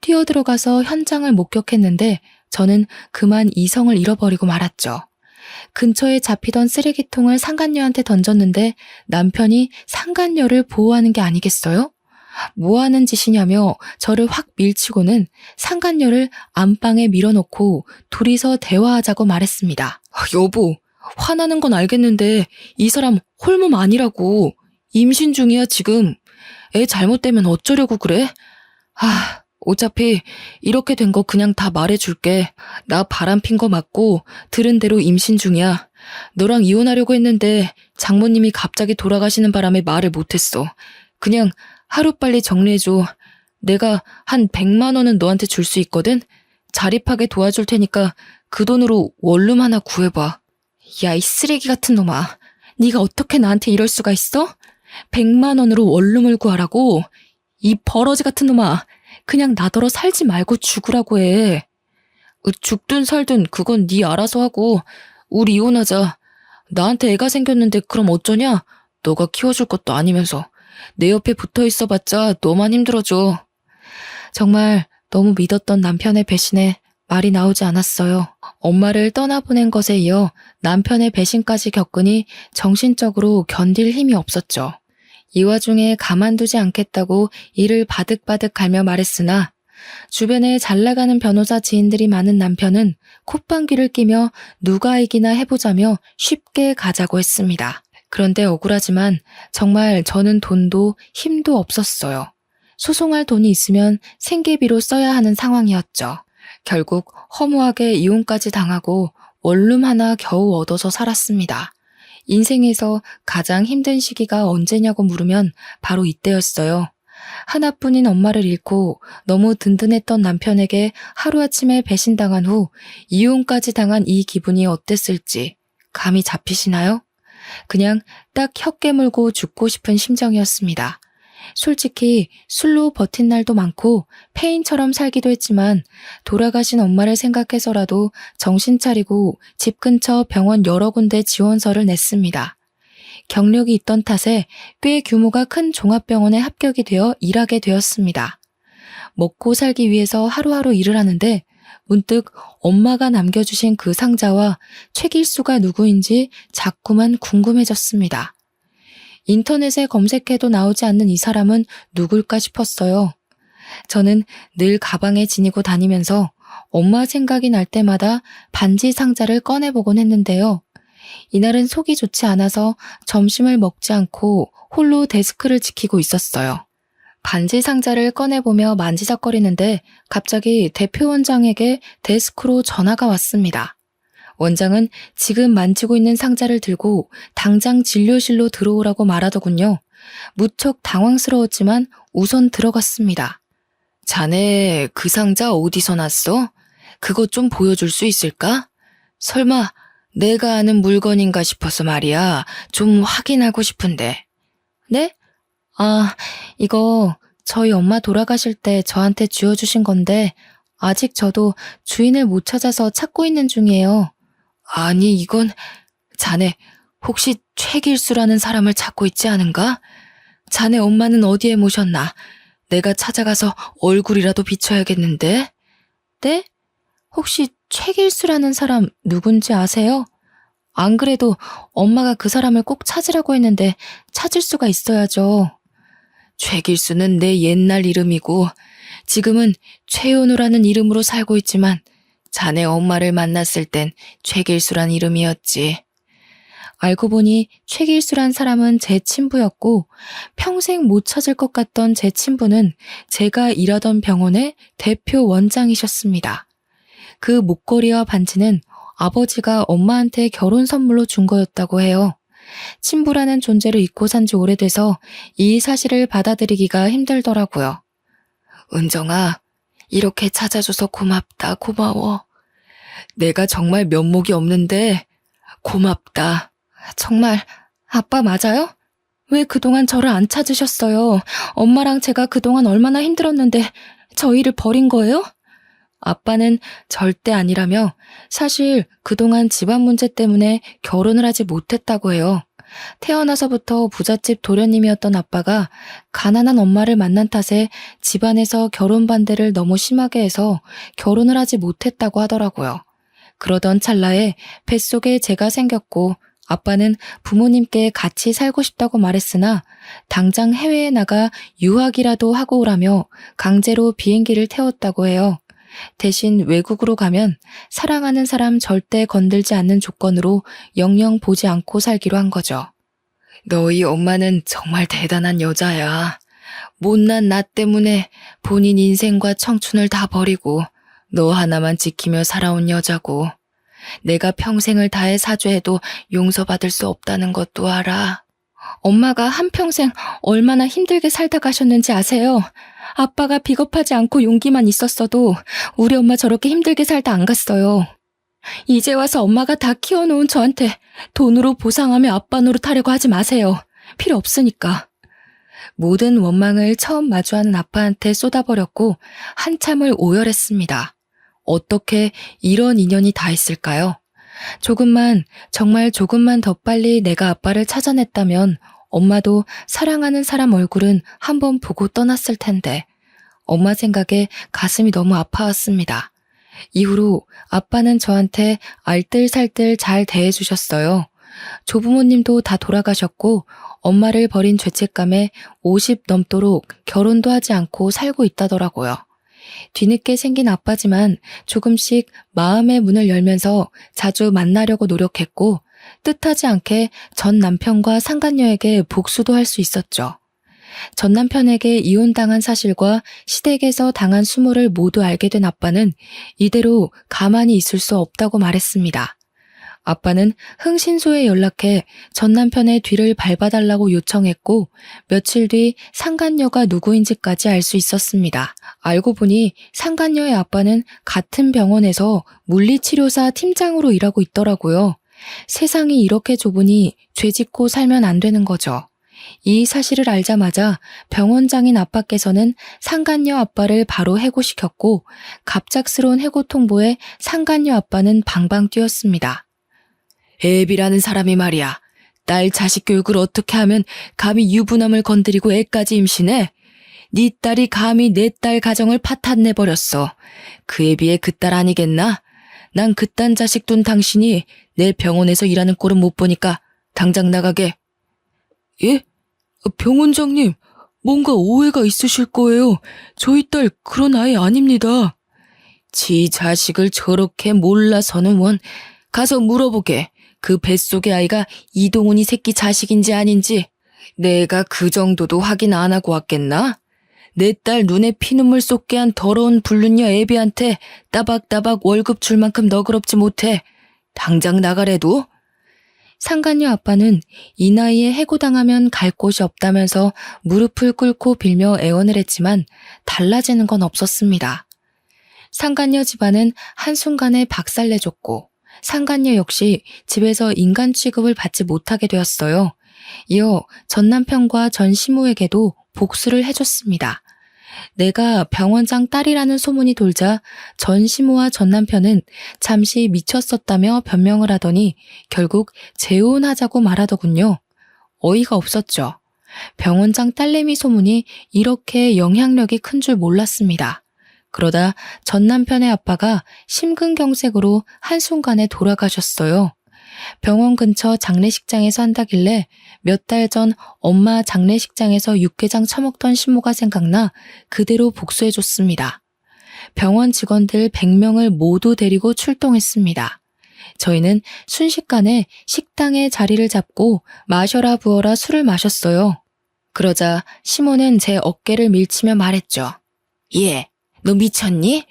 뛰어들어가서 현장을 목격했는데 저는 그만 이성을 잃어버리고 말았죠. 근처에 잡히던 쓰레기통을 상간녀한테 던졌는데 남편이 상간녀를 보호하는 게 아니겠어요? 뭐 하는 짓이냐며 저를 확 밀치고는 상간녀를 안방에 밀어놓고 둘이서 대화하자고 말했습니다. 여보, 화나는 건 알겠는데 이 사람 홀몸 아니라고. 임신 중이야 지금. 애 잘못되면 어쩌려고 그래? 어차피 이렇게 된 거 그냥 다 말해줄게. 나 바람핀 거 맞고 들은 대로 임신 중이야. 너랑 이혼하려고 했는데 장모님이 갑자기 돌아가시는 바람에 말을 못했어. 그냥 하루빨리 정리해줘. 내가 한 100만 원은 너한테 줄 수 있거든? 자립하게 도와줄 테니까 그 돈으로 원룸 하나 구해봐. 야, 이 쓰레기 같은 놈아. 네가 어떻게 나한테 이럴 수가 있어? 100만 원으로 원룸을 구하라고? 이 버러지 같은 놈아. 그냥 나더러 살지 말고 죽으라고 해. 죽든 살든 그건 네 알아서 하고 우리 이혼하자. 나한테 애가 생겼는데 그럼 어쩌냐? 너가 키워줄 것도 아니면서. 내 옆에 붙어 있어봤자 너만 힘들어져. 정말 너무 믿었던 남편의 배신에 말이 나오지 않았어요. 엄마를 떠나보낸 것에 이어 남편의 배신까지 겪으니 정신적으로 견딜 힘이 없었죠. 이 와중에 가만두지 않겠다고 이를 바득바득 갈며 말했으나 주변에 잘나가는 변호사 지인들이 많은 남편은 콧방귀를 끼며 누가 이기나 해보자며 쉽게 가자고 했습니다. 그런데 억울하지만 정말 저는 돈도 힘도 없었어요. 소송할 돈이 있으면 생계비로 써야 하는 상황이었죠. 결국 허무하게 이혼까지 당하고 원룸 하나 겨우 얻어서 살았습니다. 인생에서 가장 힘든 시기가 언제냐고 물으면 바로 이때였어요. 하나뿐인 엄마를 잃고 너무 든든했던 남편에게 하루아침에 배신당한 후 이혼까지 당한 이 기분이 어땠을지 감이 잡히시나요? 그냥 딱 혀 깨물고 죽고 싶은 심정이었습니다. 솔직히 술로 버틴 날도 많고 폐인처럼 살기도 했지만 돌아가신 엄마를 생각해서라도 정신 차리고 집 근처 병원 여러 군데 지원서를 냈습니다. 경력이 있던 탓에 꽤 규모가 큰 종합병원에 합격이 되어 일하게 되었습니다. 먹고 살기 위해서 하루하루 일을 하는데 문득 엄마가 남겨주신 그 상자와 최길수가 누구인지 자꾸만 궁금해졌습니다. 인터넷에 검색해도 나오지 않는 이 사람은 누굴까 싶었어요. 저는 늘 가방에 지니고 다니면서 엄마 생각이 날 때마다 반지 상자를 꺼내보곤 했는데요. 이날은 속이 좋지 않아서 점심을 먹지 않고 홀로 데스크를 지키고 있었어요. 반지 상자를 꺼내보며 만지작거리는데 갑자기 대표 원장에게 데스크로 전화가 왔습니다. 원장은 지금 만지고 있는 상자를 들고 당장 진료실로 들어오라고 말하더군요. 무척 당황스러웠지만 우선 들어갔습니다. 자네 그 상자 어디서 났어? 그거 좀 보여줄 수 있을까? 설마 내가 아는 물건인가 싶어서 말이야. 좀 확인하고 싶은데. 네? 아, 이거 저희 엄마 돌아가실 때 저한테 쥐어주신 건데 아직 저도 주인을 못 찾아서 찾고 있는 중이에요. 아니, 이건 자네 혹시 최길수라는 사람을 찾고 있지 않은가? 자네 엄마는 어디에 모셨나? 내가 찾아가서 얼굴이라도 비춰야겠는데? 네? 혹시 최길수라는 사람 누군지 아세요? 안 그래도 엄마가 그 사람을 꼭 찾으라고 했는데 찾을 수가 있어야죠. 최길수는 내 옛날 이름이고 지금은 최연우라는 이름으로 살고 있지만 자네 엄마를 만났을 땐 최길수란 이름이었지. 알고 보니 최길수란 사람은 제 친부였고 평생 못 찾을 것 같던 제 친부는 제가 일하던 병원의 대표 원장이셨습니다. 그 목걸이와 반지는 아버지가 엄마한테 결혼 선물로 준 거였다고 해요. 친부라는 존재를 잊고 산 지 오래돼서 이 사실을 받아들이기가 힘들더라고요. 은정아, 이렇게 찾아줘서 고맙다, 고마워. 내가 정말 면목이 없는데 고맙다. 정말 아빠 맞아요? 왜 그동안 저를 안 찾으셨어요? 엄마랑 제가 그동안 얼마나 힘들었는데 저희를 버린 거예요? 아빠는 절대 아니라며 사실 그동안 집안 문제 때문에 결혼을 하지 못했다고 해요. 태어나서부터 부잣집 도련님이었던 아빠가 가난한 엄마를 만난 탓에 집안에서 결혼 반대를 너무 심하게 해서 결혼을 하지 못했다고 하더라고요. 그러던 찰나에 뱃속에 제가 생겼고 아빠는 부모님께 같이 살고 싶다고 말했으나 당장 해외에 나가 유학이라도 하고 오라며 강제로 비행기를 태웠다고 해요. 대신 외국으로 가면 사랑하는 사람 절대 건들지 않는 조건으로 영영 보지 않고 살기로 한 거죠. 너희 엄마는 정말 대단한 여자야. 못난 나 때문에 본인 인생과 청춘을 다 버리고 너 하나만 지키며 살아온 여자고 내가 평생을 다해 사죄해도 용서받을 수 없다는 것도 알아. 엄마가 한평생 얼마나 힘들게 살다 가셨는지 아세요? 아빠가 비겁하지 않고 용기만 있었어도 우리 엄마 저렇게 힘들게 살다 안 갔어요. 이제 와서 엄마가 다 키워놓은 저한테 돈으로 보상하며 아빠 노릇하려고 하지 마세요. 필요 없으니까. 모든 원망을 처음 마주하는 아빠한테 쏟아버렸고 한참을 오열했습니다. 어떻게 이런 인연이 다 있을까요? 정말 조금만 더 빨리 내가 아빠를 찾아냈다면 엄마도 사랑하는 사람 얼굴은 한번 보고 떠났을 텐데 엄마 생각에 가슴이 너무 아파왔습니다. 이후로 아빠는 저한테 알뜰살뜰 잘 대해주셨어요. 조부모님도 다 돌아가셨고 엄마를 버린 죄책감에 50 넘도록 결혼도 하지 않고 살고 있다더라고요. 뒤늦게 생긴 아빠지만 조금씩 마음의 문을 열면서 자주 만나려고 노력했고 뜻하지 않게 전 남편과 상간녀에게 복수도 할 수 있었죠. 전 남편에게 이혼당한 사실과 시댁에서 당한 수모를 모두 알게 된 아빠는 이대로 가만히 있을 수 없다고 말했습니다. 아빠는 흥신소에 연락해 전 남편의 뒤를 밟아달라고 요청했고 며칠 뒤 상간녀가 누구인지까지 알 수 있었습니다. 알고 보니 상간녀의 아빠는 같은 병원에서 물리치료사 팀장으로 일하고 있더라고요. 세상이 이렇게 좁으니 죄짓고 살면 안 되는 거죠. 이 사실을 알자마자 병원장인 아빠께서는 상간녀 아빠를 바로 해고시켰고 갑작스러운 해고 통보에 상간녀 아빠는 방방 뛰었습니다. 애비라는 사람이 말이야. 딸 자식 교육을 어떻게 하면 감히 유부남을 건드리고 애까지 임신해? 네 딸이 감히 내 딸 가정을 파탄내버렸어. 그에 비해 그 딸 아니겠나? 난 그딴 자식 둔 당신이 내 병원에서 일하는 꼴은 못 보니까 당장 나가게. 예? 병원장님, 뭔가 오해가 있으실 거예요. 저희 딸 그런 아이 아닙니다. 지 자식을 저렇게 몰라서는 원. 가서 물어보게. 그 뱃속의 아이가 이동훈이 새끼 자식인지 아닌지 내가 그 정도도 확인 안 하고 왔겠나? 내 딸 눈에 피눈물 쏟게 한 더러운 불륜녀 애비한테 따박따박 월급 줄 만큼 너그럽지 못해. 당장 나가래도? 상간녀 아빠는 이 나이에 해고당하면 갈 곳이 없다면서 무릎을 꿇고 빌며 애원을 했지만 달라지는 건 없었습니다. 상간녀 집안은 한순간에 박살내줬고 상간녀 역시 집에서 인간 취급을 받지 못하게 되었어요. 이어 전 남편과 전 시모에게도 복수를 해줬습니다. 내가 병원장 딸이라는 소문이 돌자 전 시모와 전 남편은 잠시 미쳤었다며 변명을 하더니 결국 재혼하자고 말하더군요. 어이가 없었죠. 병원장 딸내미 소문이 이렇게 영향력이 큰 줄 몰랐습니다. 그러다 전 남편의 아빠가 심근경색으로 한순간에 돌아가셨어요. 병원 근처 장례식장에서 한다길래 몇 달 전 엄마 장례식장에서 육개장 처먹던 시모가 생각나 그대로 복수해줬습니다. 병원 직원들 100명을 모두 데리고 출동했습니다. 저희는 순식간에 식당에 자리를 잡고 마셔라 부어라 술을 마셨어요. 그러자 시모는 제 어깨를 밀치며 말했죠. 예, 너 미쳤니?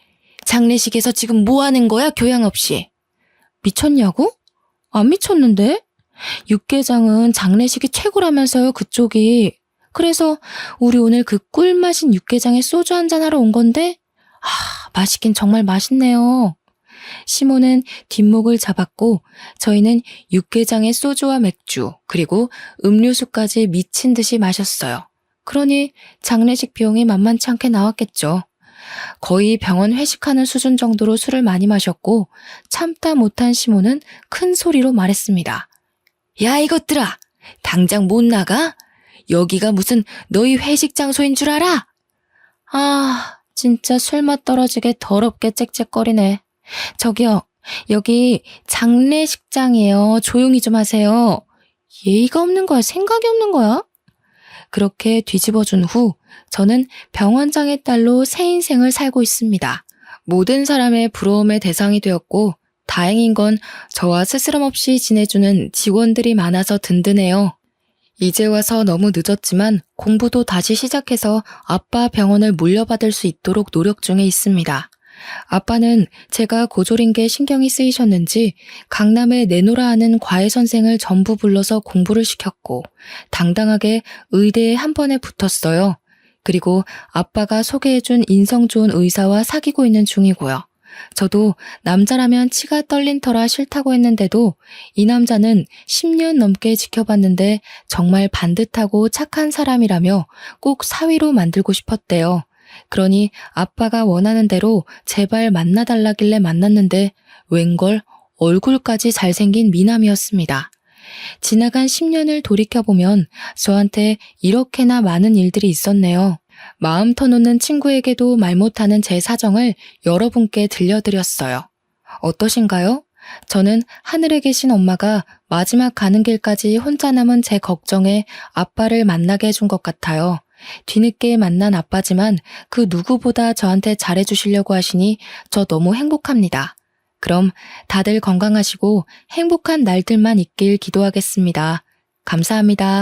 장례식에서 지금 뭐 하는 거야, 교양 없이? 미쳤냐고? 안 미쳤는데? 육개장은 장례식이 최고라면서요, 그쪽이. 그래서 우리 오늘 그 꿀맛인 육개장에 소주 한잔 하러 온 건데? 맛있긴 정말 맛있네요. 시모는 뒷목을 잡았고 저희는 육개장에 소주와 맥주 그리고 음료수까지 미친 듯이 마셨어요. 그러니 장례식 비용이 만만치 않게 나왔겠죠. 거의 병원 회식하는 수준 정도로 술을 많이 마셨고 참다 못한 시모는 큰 소리로 말했습니다. 야 이것들아! 당장 못 나가? 여기가 무슨 너희 회식 장소인 줄 알아? 진짜 술맛 떨어지게 더럽게 짹짹거리네. 저기요, 여기 장례식장이에요. 조용히 좀 하세요. 예의가 없는 거야? 생각이 없는 거야? 그렇게 뒤집어준 후 저는 병원장의 딸로 새 인생을 살고 있습니다. 모든 사람의 부러움의 대상이 되었고 다행인 건 저와 스스럼 없이 지내주는 직원들이 많아서 든든해요. 이제 와서 너무 늦었지만 공부도 다시 시작해서 아빠 병원을 물려받을 수 있도록 노력 중에 있습니다. 아빠는 제가 고졸인 게 신경이 쓰이셨는지 강남에 내노라 하는 과외 선생을 전부 불러서 공부를 시켰고 당당하게 의대에 한 번에 붙었어요. 그리고 아빠가 소개해준 인성 좋은 의사와 사귀고 있는 중이고요. 저도 남자라면 치가 떨린 터라 싫다고 했는데도 이 남자는 10년 넘게 지켜봤는데 정말 반듯하고 착한 사람이라며 꼭 사위로 만들고 싶었대요. 그러니 아빠가 원하는 대로 제발 만나달라길래 만났는데 웬걸 얼굴까지 잘생긴 미남이었습니다. 지나간 10년을 돌이켜보면 저한테 이렇게나 많은 일들이 있었네요. 마음 터놓는 친구에게도 말 못하는 제 사정을 여러분께 들려드렸어요. 어떠신가요? 저는 하늘에 계신 엄마가 마지막 가는 길까지 혼자 남은 제 걱정에 아빠를 만나게 해준 것 같아요. 뒤늦게 만난 아빠지만 그 누구보다 저한테 잘해주시려고 하시니 저 너무 행복합니다. 그럼 다들 건강하시고 행복한 날들만 있길 기도하겠습니다. 감사합니다.